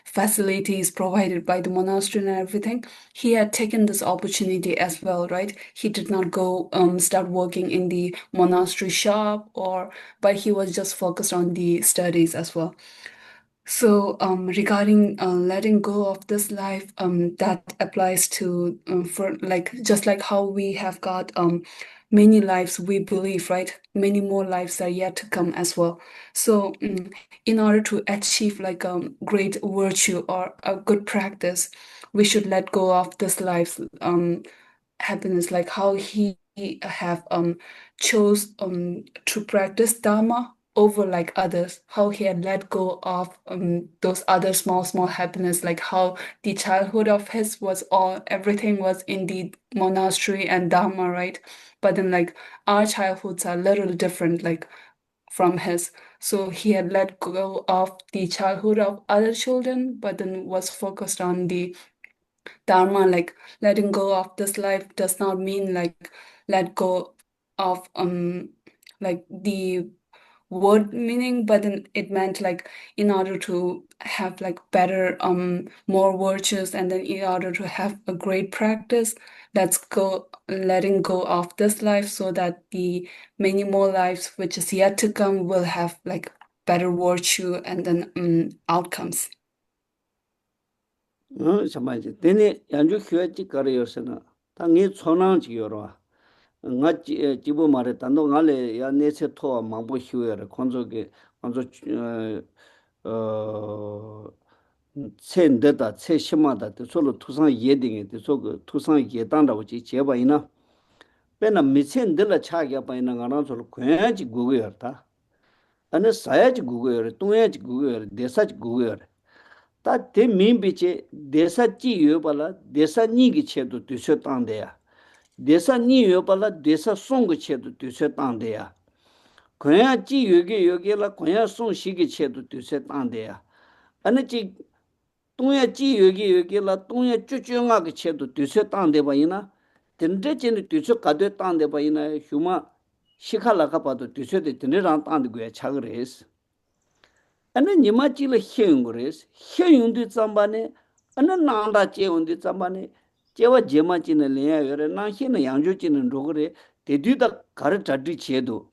facilities provided by the monastery and everything, he had taken this opportunity as well, right? He did not go start working in the monastery shop, or but he was just focused on the studies as well. So, regarding letting go of this life, that applies to for like just like how we have got many lives we believe, right? Many more lives are yet to come as well. So, in order to achieve like a great virtue or a good practice, we should let go of this life's happiness, like how he have chose to practice Dharma over like others, how he had let go of those other small happiness, like how the childhood of his was all everything was in the monastery and Dharma, right? But then like our childhoods are a little different, like from his. So he had let go of the childhood of other children, but then was focused on the Dharma. Like letting go of this life does not mean like let go of like the word meaning, but then it meant like in order to have like better more virtues, and then in order to have a great practice, let's go letting go of this life so that the many more lives which is yet to come will have like better virtue and then outcomes. Samaji, tene yanju hyuachi kare yorsena, ta ngi chonang chi yorwa, nga jibu mare tando nga le ya neche towa mangbo hyuere, konzo ke, konzo tse ndeta, tse shima da, te solo tusang ye dingi, te solo tusang ye tangda wachi jeba ina, pena mi tse ndela cha kya pa ina nga rang solo kuya chi gugu yorta, ane saya chi gugu yore, tuya chi gugu yore, desa chi gugu yore. 다 대민비체 대사지 요발라 대사니기 체도 되셔 땅대야 대사니 요발라 대사 송거 체도 되셔 땅대야 고야지 여기라 고야 송시기 체도 되셔 땅대야 아니지 동야지 여기라 동야 쭈쭈하게 체도 되셔 땅대 봐이나 된대진의 되셔 가대 땅대 봐이나 휴마 시칼라가 봐도 되셔대 되네랑 땅대 고야 차그레스 ane nima chila hiyung gores, hiyung di tsambane, ane nangda cheyung di tsambane, chewa jema china liya yore, nang hiyana yangzho china rogore, te du da kare chadri chedo.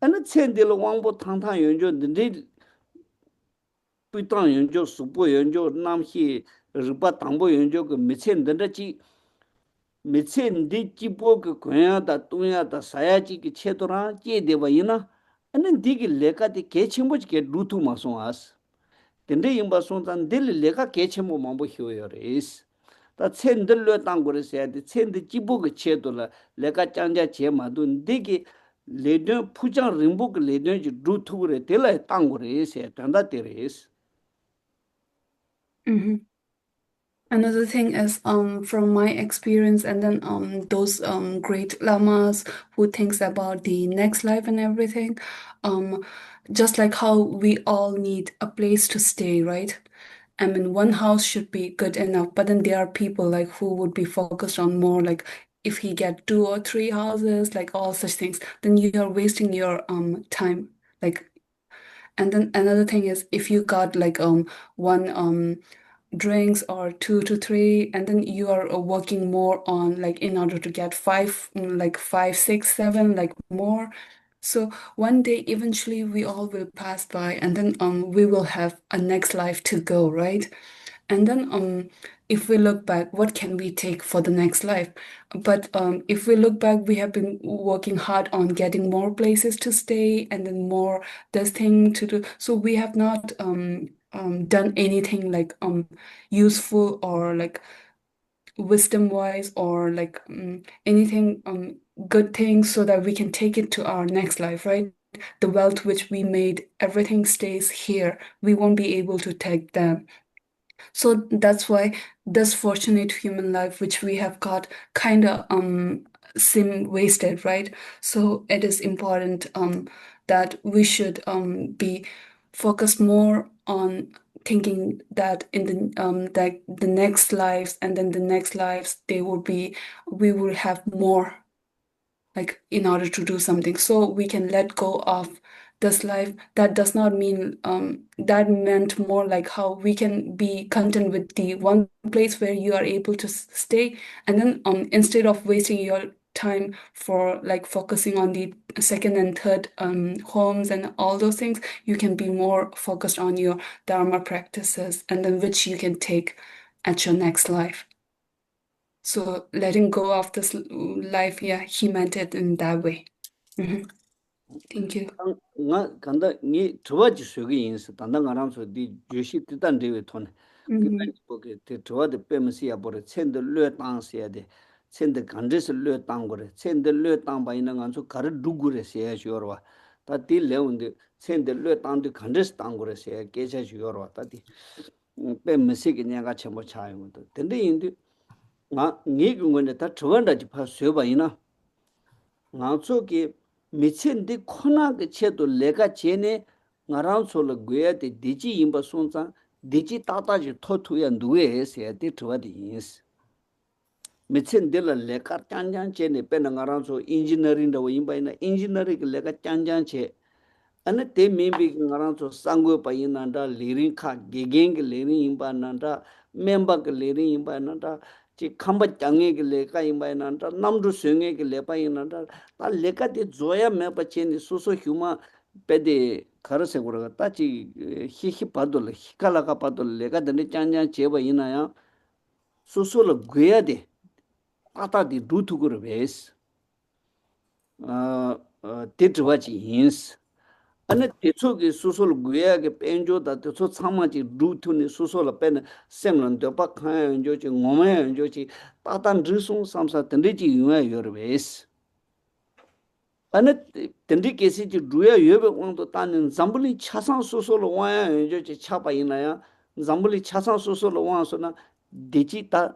Ane tsendila wangbo tang tang yungzho, dinde puitang yungzho, supo yungzho, nam hi riba tangbo yungzho, ke mitsen danda chi, mitsen di jibo ke kuya da, tuya da, saya chi ke chedo rang, che deba ina, ane digi leka di kechimbo chi ke lutu ma song as. Tende yinba song zang dili leka kechimbo mambo hiyo yo reis. Ta tsen dilo tangore sayade, tsen di jibo ke che do la leka changja che ma do, digi ledon, pujang rinpo ke ledon ji lutu gore, dila tangore sayade, tanda te reis. Another thing is from my experience, and then those great lamas who thinks about the next life and everything, just like how we all need a place to stay, right? I mean, one house should be good enough, but then there are people like who would be focused on more like if he get 2 or 3 houses, like all such things, then you are wasting your time. Like, and then another thing is if you got like one drinks or 2 to 3, and then you are working more on like in order to get five, like 5, 6, 7, like more. So one day eventually we all will pass by, and then we will have a next life to go, right? And then if we look back, what can we take for the next life? But if we look back, we have been working hard on getting more places to stay and then more this thing to do. So we have not done anything like useful or like wisdom wise or like anything good things so that we can take it to our next life, right? The wealth which we made, everything stays here. We won't be able to take them. So that's why this fortunate human life which we have got kind of seem wasted, right? So it is important that we should be focused more on thinking that in the next lives and then the next lives they will be we will have more like in order to do something so we can let go of this life. That does not mean that meant more like how we can be content with the one place where you are able to stay, and then instead of wasting your time for like focusing on the second and third homes and all those things, you can be more focused on your dharma practices and then which you can take at your next life. So letting go of this life, yeah, he meant it in that way. Thank you. nga kanda ni tuwa ji sugi yinsi tanda nga rangso di yushi titan dewe tone kipan poke te tuwa de pemsi ya bore tsende lue tang siya de tsende kandris lue tang gore tsende lue tang ba ina nganso kare dugure siya shiyorwa ta di leunde tsende lue tang de kandris tang gore siya kesha shiyorwa ta di pemsi ki nyaga chenpo chayo ngoto tende yindi nga ngi kungone ta tuwa nda ji pa suyo ba ina ngāngso ki michen di khuna ke che to lega che ne ngārāngso la guya de diji yinpa sōngzang diji tata ji to tuya nduwe he se de tuwa di yins. Michen di la lega chanjang che ne pe na ngārāngso engineering da wa yinpa ina engineering ki lega chanjang che ane te mimbi ki ngārāngso sangwe pa yin nanda liring ka gegen ki liring yinpa nanda memba ki liring yinpa nanda 지 캄바 장에 그 레가 임바이난다 남도 수행에 그 레바 이난다 다 레가 데 조야 메바체니 소소 휴마 베데 가르세 고르가 따지 히히 바돌 히칼라가 바돌 레가 데네 짠짠 제바 이나야 소소를 괴야 돼 따따디 루투고르 베스 데트와지 힌스 ane techo ki susol guya ke penjo da techo tsama chi rutu ni susol pen semlan de pa khan jo chi ngome jo chi tatan risung samsa tende chi yuwa yorwes ane tende kesi chi ruya yobe wang to tan zambuli chasan susol waya jo chi chapa ina ya zambuli chasan susol wang so na dechi ta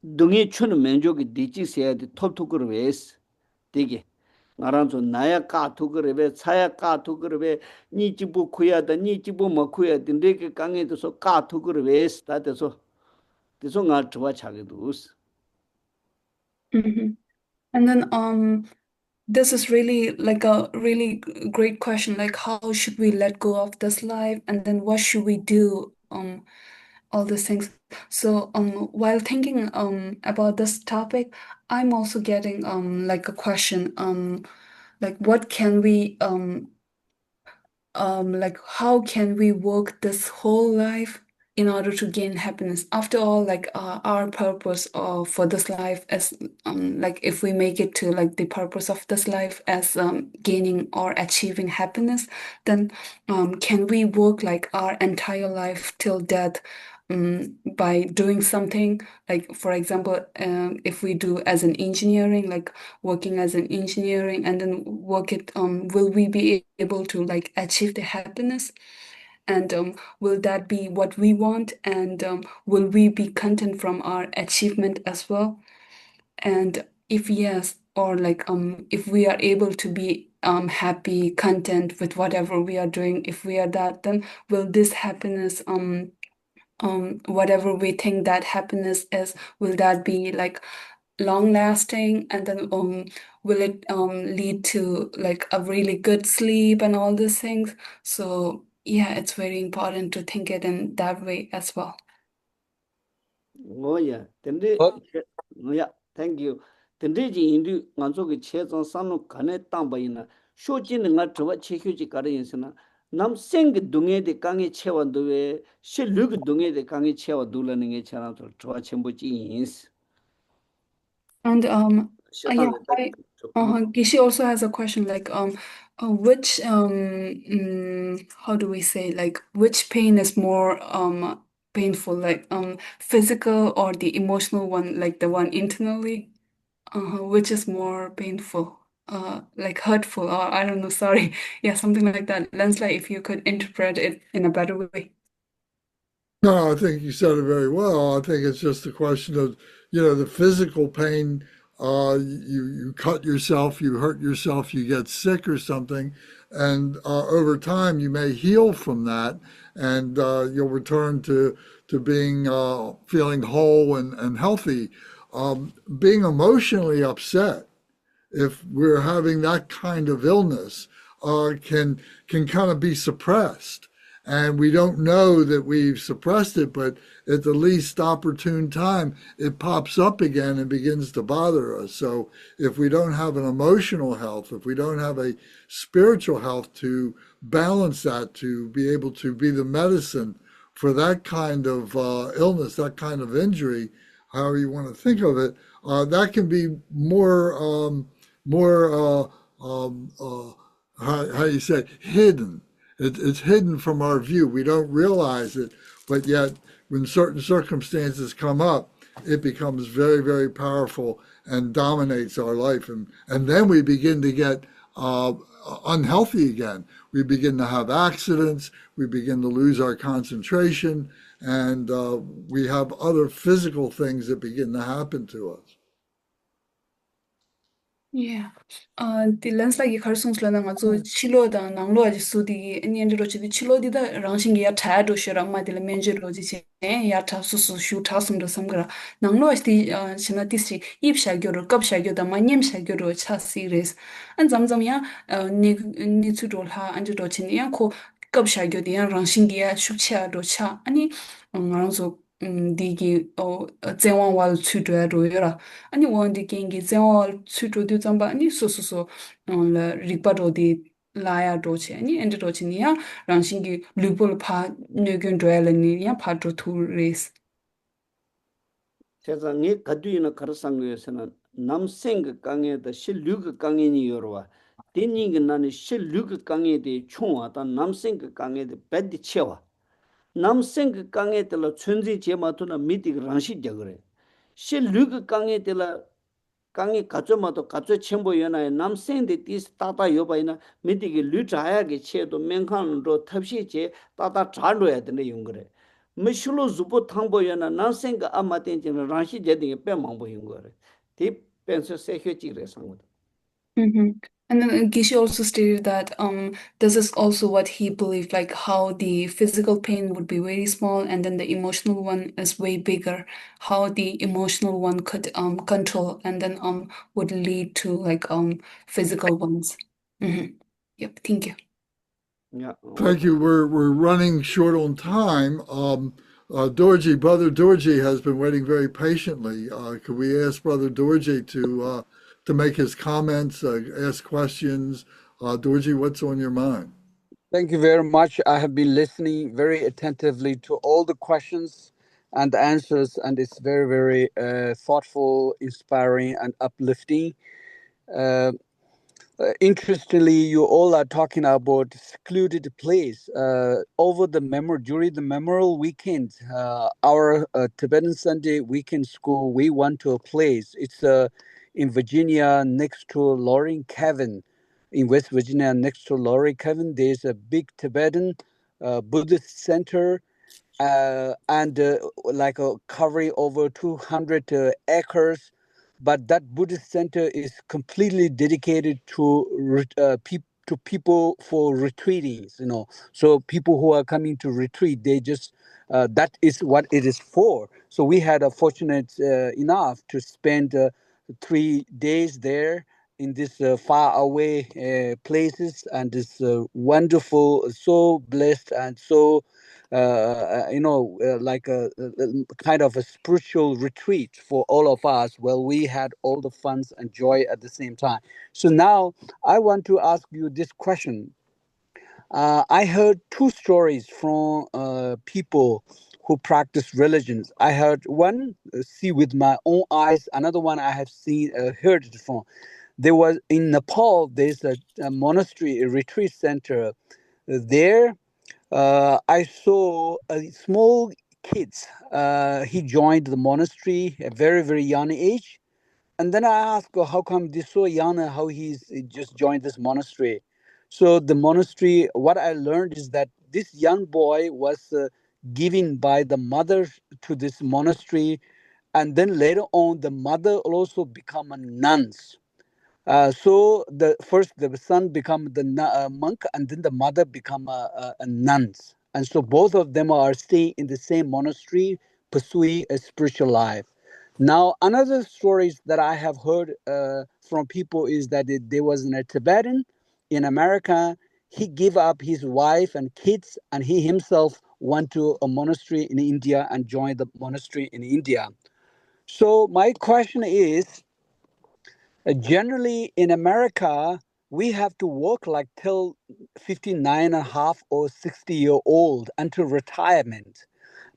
dungi chun menjo ki dechi se de top to kurwes dege 나랑서 나야 까투그르베 차야 까투그르베 니지부 쿠야다 니지부 먹쿠야 딘데게 강에도서 까투그르베 스타데서 데서 나 좋아 차게도스. And then this is really like a really great question, like how should we let go of this life and then what should we do all these things. So while thinking about this topic, I'm also getting like a question like what can we like how can we work this whole life in order to gain happiness? After all, like our purpose for this life is like if we make it to like the purpose of this life as gaining or achieving happiness, then can we work like our entire life till death by doing something like, for example, if we do as an engineering, like working as an engineering and then work it, will we be able to like achieve the happiness? And will that be what we want? And will we be content from our achievement as well? And if yes, or like if we are able to be happy, content with whatever we are doing, if we are that, then will this happiness whatever we think that happiness is, will that be like long lasting, and then will it lead to like a really good sleep and all these things. So yeah, it's very important to think it in that way as well. Oh yeah, yeah, thank you. Tende ji indu nganzo ge che zang sanu kane tang ba yin na sho jin nga zwa che hyu ji ga de yin na nam seng ge dungye de kang ye che wan do we she lu ge dungye de kang ye che wa du la ne ge cha na zwa chen bo ji yin. And yeah, Mm. Gishi also has a question like which how do we say, like which pain is more painful, like physical or the emotional one, like the one internally, which is more painful, like hurtful, or I don't know, sorry, yeah, something like that. Lens, like if you could interpret it in a better way. No, I think you said it very well. I think it's just a question of, the physical pain. You cut yourself, you hurt yourself, you get sick or something, and over time you may heal from that, and you'll return to being feeling whole and healthy. Being emotionally upset, if we're having that kind of illness, can kind of be suppressed. And we don't know that we've suppressed it, but at the least opportune time, it pops up again and begins to bother us. So if we don't have an emotional health, if we don't have a spiritual health to balance that, to be able to be the medicine for that kind of illness, that kind of injury, however you want to think of it, that can be more how you say, hidden. It's hidden from our view. We don't realize it, but yet when certain circumstances come up, it becomes very, very powerful and dominates our life. And then we begin to get unhealthy again. We begin to have accidents. We begin to lose our concentration. And we have other physical things that begin to happen to us. Yeah. The lens like Karsons Lana so Chilo da Nanglo Sudi and Yanderochi, the Chilo did the ranching ya tad or Sharama de la Manger Rosi, Yata Susu shoot Tasum do Samgra. Nanglo is the Chinatisi, Ip Shagyo, Cup Shagyo, the Manyam Shagyo, Chas series. And Zamzamia, Nitsudol Ha, and Dochin Yanko, Cup Shagyo, the Ranshingia, Shucha, Docha, any also. Digi or Zewan wal tutor doera. Ani one di gengi Zewan tutor do zamba ani so on la ripado di laya doche ani and doche nia ranshingi lupul pa nugun duel ni ya padro two race. Teza nge kadu ina karasangyo yasana namseng kange da shi luga kange ni yorwa. Teni nga nani shi luga kange de chungwa ta namseng kange de beddi chewa. Namseng kange de la chunzi che matu na miti rangshi jagre. Shi luga kange de la kange kacho mato kacho chenpo yona namseng de tis tata yoba ina miti ki lu chaya ki che to menkhan ro tabshi che tata chalo ya dine yungre. Mishulo zupo thangbo yana nansenga amaten jina ranshi jadi pe mangbo yungore. Ti penso sekyo chigre sangwa. And then Gishi also stated that this is also what he believed, like how the physical pain would be very small and then the emotional one is way bigger. How the emotional one could control and then would lead to like physical ones. Yep, thank you. Yeah. Thank you. We're running short on time. Brother Dorji has been waiting very patiently. Could we ask Brother Dorji to make his comments, ask questions? Dorji, what's on your mind? Thank you very much. I have been listening very attentively to all the questions and the answers, and it's very, very thoughtful, inspiring, and uplifting. Interestingly, you all are talking about secluded place. During the memorial weekend, our Tibetan Sunday weekend school, we went to a place. It's in Virginia, next to Loring Cabin. In West Virginia, next to Loring Cabin, there's a big Tibetan Buddhist center, and like covering over 200 acres. But that Buddhist center is completely dedicated to people for retreating. So people who are coming to retreat, they just that is what it is for. So we had a fortunate enough to spend 3 days there in this far away places, and this wonderful, so blessed, and so like a kind of a spiritual retreat for all of us. Well, we had all the funs and joy at the same time. So now I want to ask you this question. I heard two stories from people who practice religions. I heard one, see with my own eyes. Another one I have seen, heard it from. There was in Nepal. There's a monastery, a retreat center. There, I saw a small kids. He joined the monastery at very very young age, and then I asked, how come this so young, how he just joined this monastery? So the monastery, what I learned is that this young boy was given by the mother to this monastery, and then later on, the mother also become a nuns. So the first the son become the monk, and then the mother become a nuns, and so both of them are staying in the same monastery, pursuing a spiritual life. Now, another stories that I have heard from people is that there was a Tibetan in America. He gave up his wife and kids, and he himself went to a monastery in India and joined the monastery in India. So my question is, generally in America, we have to work like till 59 and a half or 60-year old until retirement,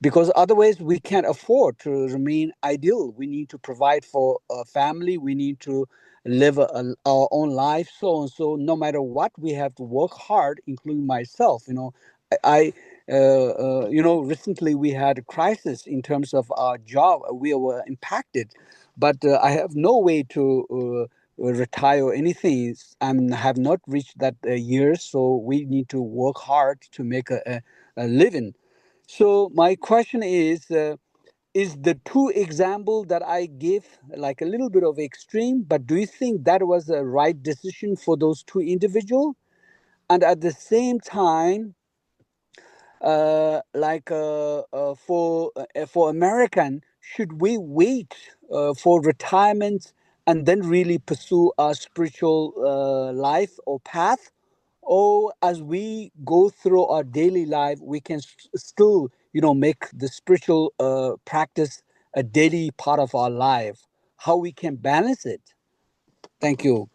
because otherwise we can't afford to remain ideal. We need to provide for a family. We need to live our own life, so and so. No matter what, we have to work hard, including myself. Recently we had a crisis in terms of our job. We were impacted, but I have no way to retire or anything. I have not reached that years, so we need to work hard to make a living. So my question is the two example that I give like a little bit of extreme, but do you think that was a right decision for those two individuals? And at the same time, for American, should we wait for retirement and then really pursue our spiritual life or path, or as we go through our daily life, we can still, make the spiritual practice a daily part of our life? How we can balance it? Thank you.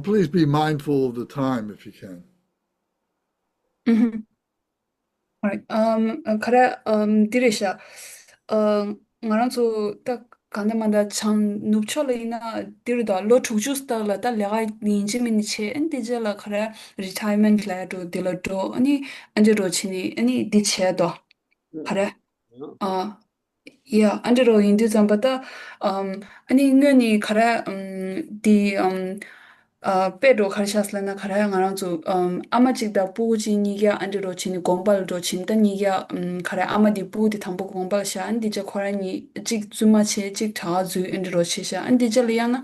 Please be mindful of the time if you can. Mm-hmm. All right. Kara dirisha. Ngaranzo ta kandamanda chan nupchola ina dirida lo chukjusta la ta lega ninjimini che endijela kara retirement la do dilodo ani anjero chini ani diche do kara yeah, andro indi zambata ani ngani kara di pedo kharshasla khara ngaranzu amachikda puji niya andro chini gombal do chinta niya khara amadi pudi thambo gombal sha andi je khorani chik zuma che chik tha zu andro chisha andi je liana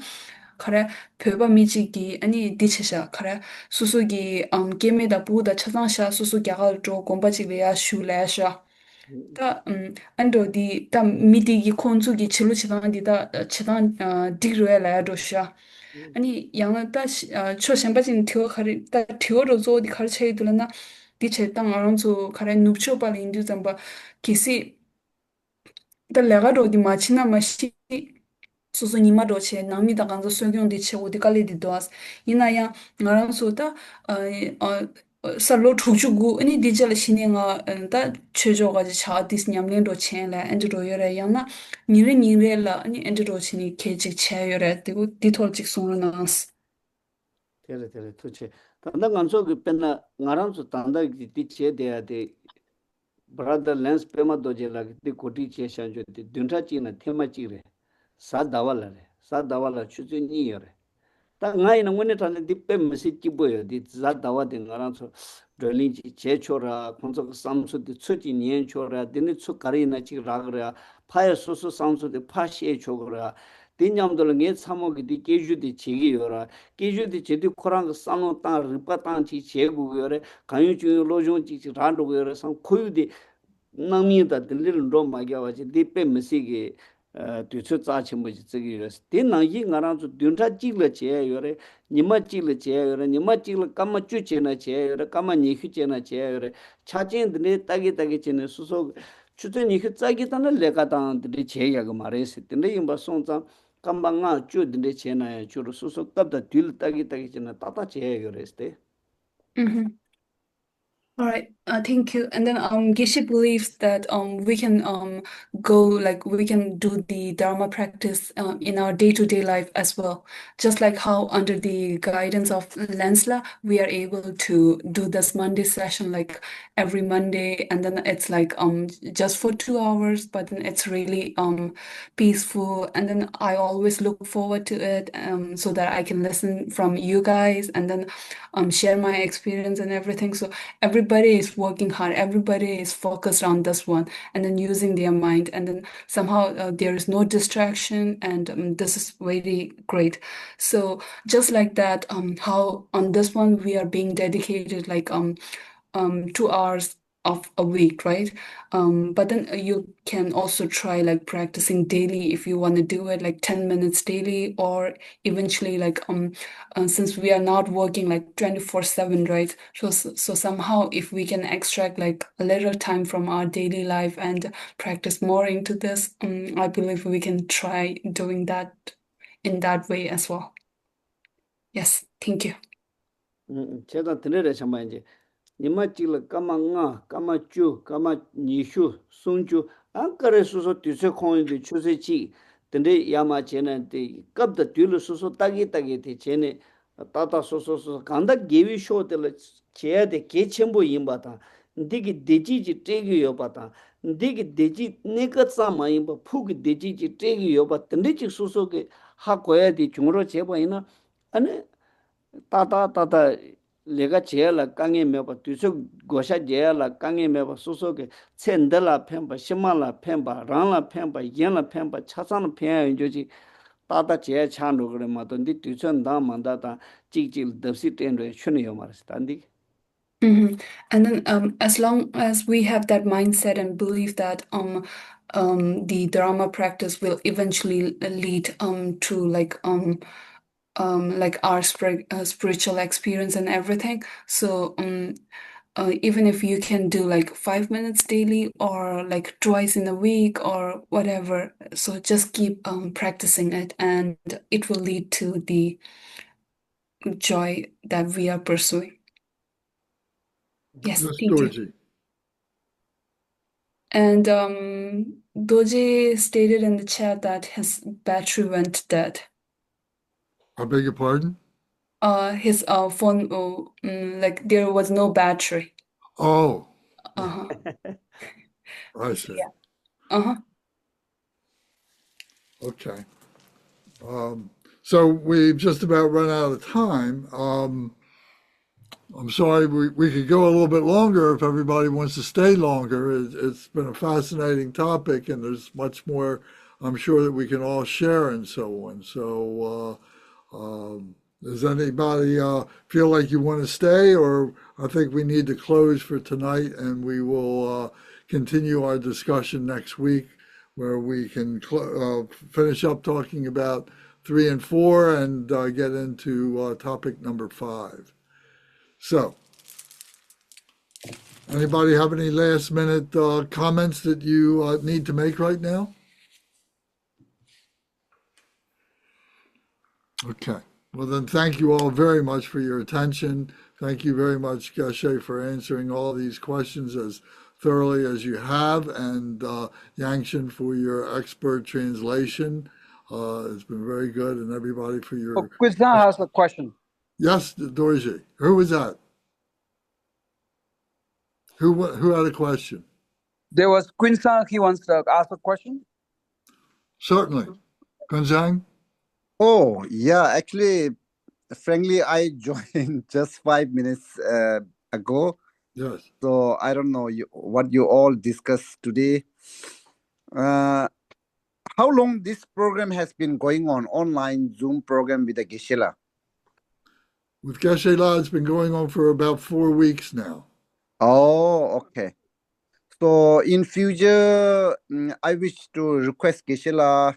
khara pheba michiki ani dichesha khara susugi geme da puda chasang sha susu gyagal do gomba chile ya shula sha 다 안도 디다 미디기 콘주기 치루 치당 디다 치당 디르에 라야도샤 아니 양나다 초선바진 티오 카리 다 티오로 조디 카르체이들나 디체 땅 아론조 카레 눕초 발인디 잠바 키시 다 레가도 디 마치나 마시 소소 니마도 체 나미다 간조 소경디 체 오디 칼리디 도스 이나야 나란소다 살로 투주고 아니 디젤 신행아 다 최저가지 차디스 냠len도 첸라 엔드로 요래 양나 니레라 아니 엔드로 신이 계직 체요래 되고 디톨직 송르나스 테레 투체 단다 간소 그 펜나 나랑서 단다 디체 데야데 brother lens pema doje la de koti che shanjo de dunta chi na thema chi re sa dawala chuzu ni yore ta ngai na ngone ta de pe mesi ki boyo di za dawa de ngaran so drilling chi che chora khonso samsu de chuji nien chora de ni chu kari na chi ragra phae susu samsu de phashi chogora dinnyamdol nge samo gi di keju de chigi yora keju de chedi khorang sano ta ripa ta chi chegu yore kanyu chu lojong chi randu yore sam khoyu de namida de little ro ma gya wa chi de pe mesi ge 뒤쳐 짜치 뭐지 저기 된낭이 나랑서 둔자 찌르 제 요래 니마 찌르 제 요래 니마 찌르 까마 쭈체나 제 요래 까마 니히체나 제 요래 차진들이 따기 지는 수속 추전이 그 짜기다는 레가당들이 제야가 말했을 텐데 이봐 송장 깜방아 쭈들이 제나야 주로 수속 답다 뒤를 따기 지는 따다 제 요랬을 때 Mhm. All right, thank you. And then Geshe believes that we can we can do the Dharma practice in our day-to-day life as well. Just like how under the guidance of Lensla, we are able to do this Monday session like every Monday, and then it's like just for 2 hours, but then it's really peaceful. And then I always look forward to it so that I can listen from you guys and then share my experience and everything. So everybody is working hard, everybody is focused on this one and then using their mind, and then somehow there is no distraction, and this is very great. So just like that, how on this one we are being dedicated like 2 hours of a week, right? But then you can also try like practicing daily if you want to do it like 10 minutes daily, or eventually like since we are not working like 24/7, right? So somehow if we can extract like a little time from our daily life and practice more into this, I believe we can try doing that in that way as well. Yes, thank you. 제가 들으래 정말 이제 니마 찌르 까망아 까마쭈 까마 니슈 송주 안까레 수소 뒤세 콩인데 추세치 근데 야마 제는데 갑다 뒤로 수소 따기 데 제네 따다 소소소 간다 게위 쇼들 제야데 개첨부 임바다 니기 데지지 떼기요 바다 니기 데지 네가 싸마 임바 푸기 데지지 떼기요 바다 니지 수소게 하고야디 중으로 제보이나 아니 따다 내가 제야라 강에 매바 뒤서 고샤 제야라 강에 매바 소소게 첸들라 펜바 시마라 펜바 랑라 펜바 yen라 펜바 차산 펜 조지 따다 제야 차노 그래 마던디 뒤서 나 만다다 찍찍 덥시 텐데 슈니요 말스탄디 And then as long as we have that mindset and believe that the Dharma practice will eventually lead to like our spiritual experience and everything. So even if you can do like 5 minutes daily or like twice in a week or whatever, so just keep practicing it, and it will lead to the joy that we are pursuing. Yes, Yes, thank you. Dorji. And Doji stated in the chat that his battery went dead. I beg your pardon? His phone, like there was no battery. Oh, Uh-huh. I see. Yeah. Uh-huh. Okay. So we've just about run out of time. I'm sorry, we could go a little bit longer if everybody wants to stay longer. It's been a fascinating topic, and there's much more I'm sure that we can all share and so on. So does anybody feel like you want to stay, or I think we need to close for tonight, and we will continue our discussion next week, where we can finish up talking about 3 and 4 and get into topic number 5. So, anybody have any last minute comments that you need to make right now? Okay. Well, then thank you all very much for your attention. Thank you very much, Geshe, for answering all these questions as thoroughly as you have, and Yangshin for your expert translation. It's been very good, and everybody for your... Oh, Quizna has a question. Yes, Dorji. Who was that? Who had a question? There was Quinsan, he wants to ask a question. Certainly. Gunzhang? Oh, yeah, actually, frankly, I joined just 5 minutes ago. Yes. So I don't know what you all discussed today. How long this program has been going on, online Zoom program with the Geshe-la? With Geshe-la, it's been going on for about 4 weeks now. Oh, okay. So in future, I wish to request Geshe-la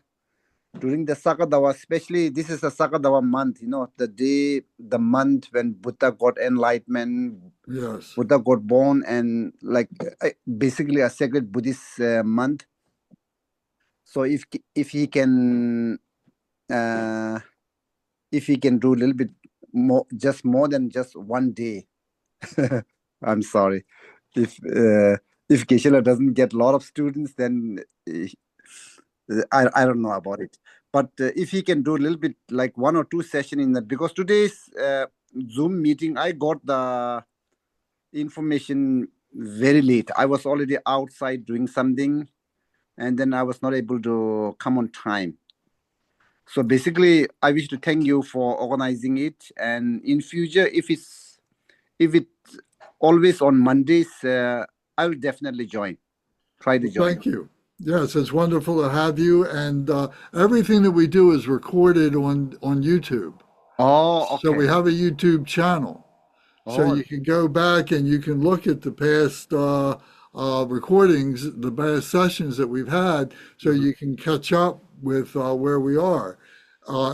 during the Sakadawa, especially this is a Sakadawa month, the month when Buddha got enlightenment, Yes. Buddha got born, and basically a sacred Buddhist month. So if he can uh, do a little bit more, just more than just one day, I'm sorry. If Geshe-la doesn't get a lot of students, then I don't know about it. But if he can do a little bit like 1 or 2 session in that, because today's Zoom meeting, I got the information very late. I was already outside doing something, and then I was not able to come on time. So basically, I wish to thank you for organizing it. And in future, if it's always on Mondays, I will definitely join. Try to Well, join. thank you. Yes, it's wonderful to have you. And everything that we do is recorded on YouTube. Oh, So okay. we have a YouTube channel. So Oh, you can go back and you can look at the past recordings, the past sessions that we've had, so you can catch up with where we are.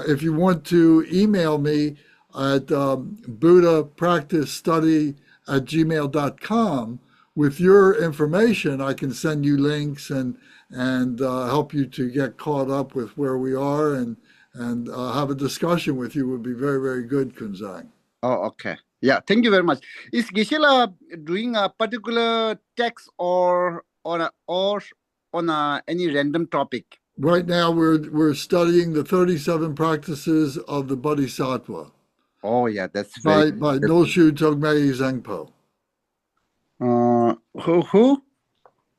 If you want to email me at buddhapracticestudy@gmail.com with your information, I can send you links and help you to get caught up with where we are and have a discussion with you would be very, very good, Kunzang. oh, okay. Yeah, thank you very much. Is Geshe-la doing a particular text or on any random topic? Right now, we're studying the 37 practices of the Bodhisattva Oh, yeah, that's by very. Nolshu Togmei Zangpo. Who?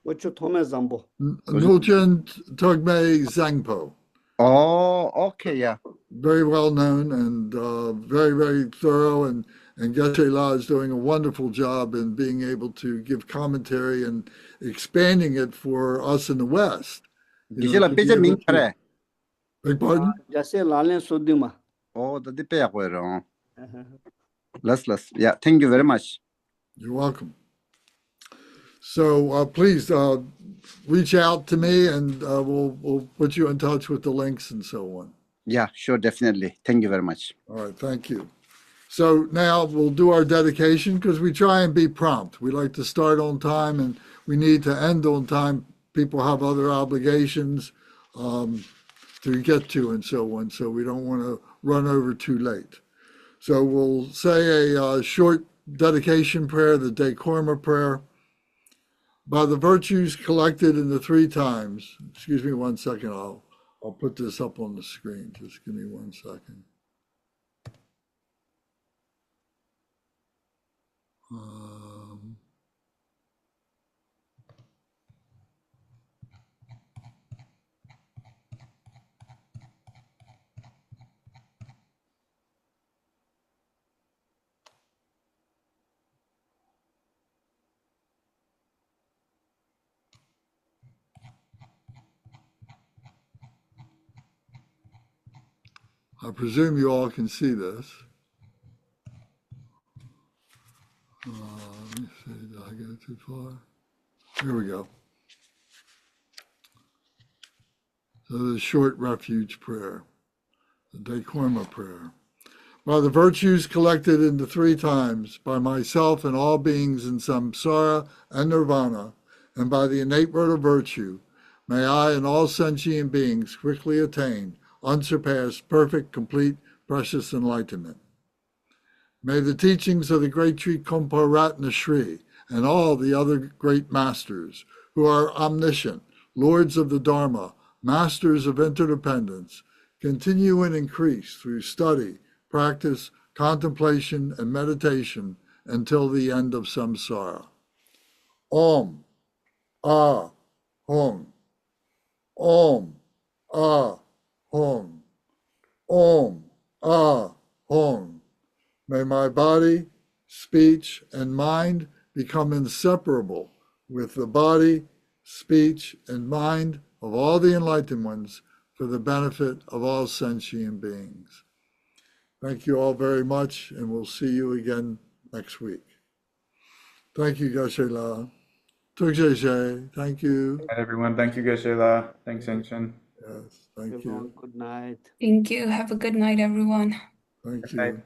What you Thomas Zambo? Nolchen Togmei Zangpo. Oh, okay, yeah. Very well known and very, very thorough. And Geshe-la is doing a wonderful job in being able to give commentary and expanding it for us in the West. Geshe-la To be peja able ming to- kare. Beg pardon? Geshe Lalen Sudima. Oh, the peja ko. Let's. Yeah, thank you very much. You're welcome. So please reach out to me, and we'll put you in touch with the links and so on. Yeah, sure, definitely. Thank you very much. All right, thank you. So now we'll do our dedication because we try and be prompt. We like to start on time, and we need to end on time. People have other obligations to get to and so on, so we don't want to run over too late. So we'll say a short dedication prayer, the Dekorma prayer. By the virtues collected in the 3 times. Excuse me 1 second. I'll put this up on the screen. Just give me 1 second. I presume you all can see this. Let me see, did I go too far? Here we go. So the short refuge prayer, the Dekorma prayer. By the virtues collected in the 3 times, by myself and all beings in samsara and nirvana, and by the innate word of virtue, may I and all sentient beings quickly attain unsurpassed, perfect, complete, precious enlightenment. May the teachings of the great Drikung Ratna Shri and all the other great masters who are omniscient, lords of the Dharma, masters of interdependence, continue and increase through study, practice, contemplation, and meditation until the end of samsara. Om, Ah, Hum. Om, Ah, Hum. Om, Ah, Hum. May my body, speech, and mind become inseparable with the body, speech, and mind of all the enlightened ones for the benefit of all sentient beings. Thank you all very much, and we'll see you again next week. Thank you, Geshe-la. Tuk Geshe, thank you. Good night, everyone. Thank you, Geshe-la. Thanks, Ancient. Yes, thank Everyone, you. good night. Thank you. Have a good night, everyone. Thank Good night. you.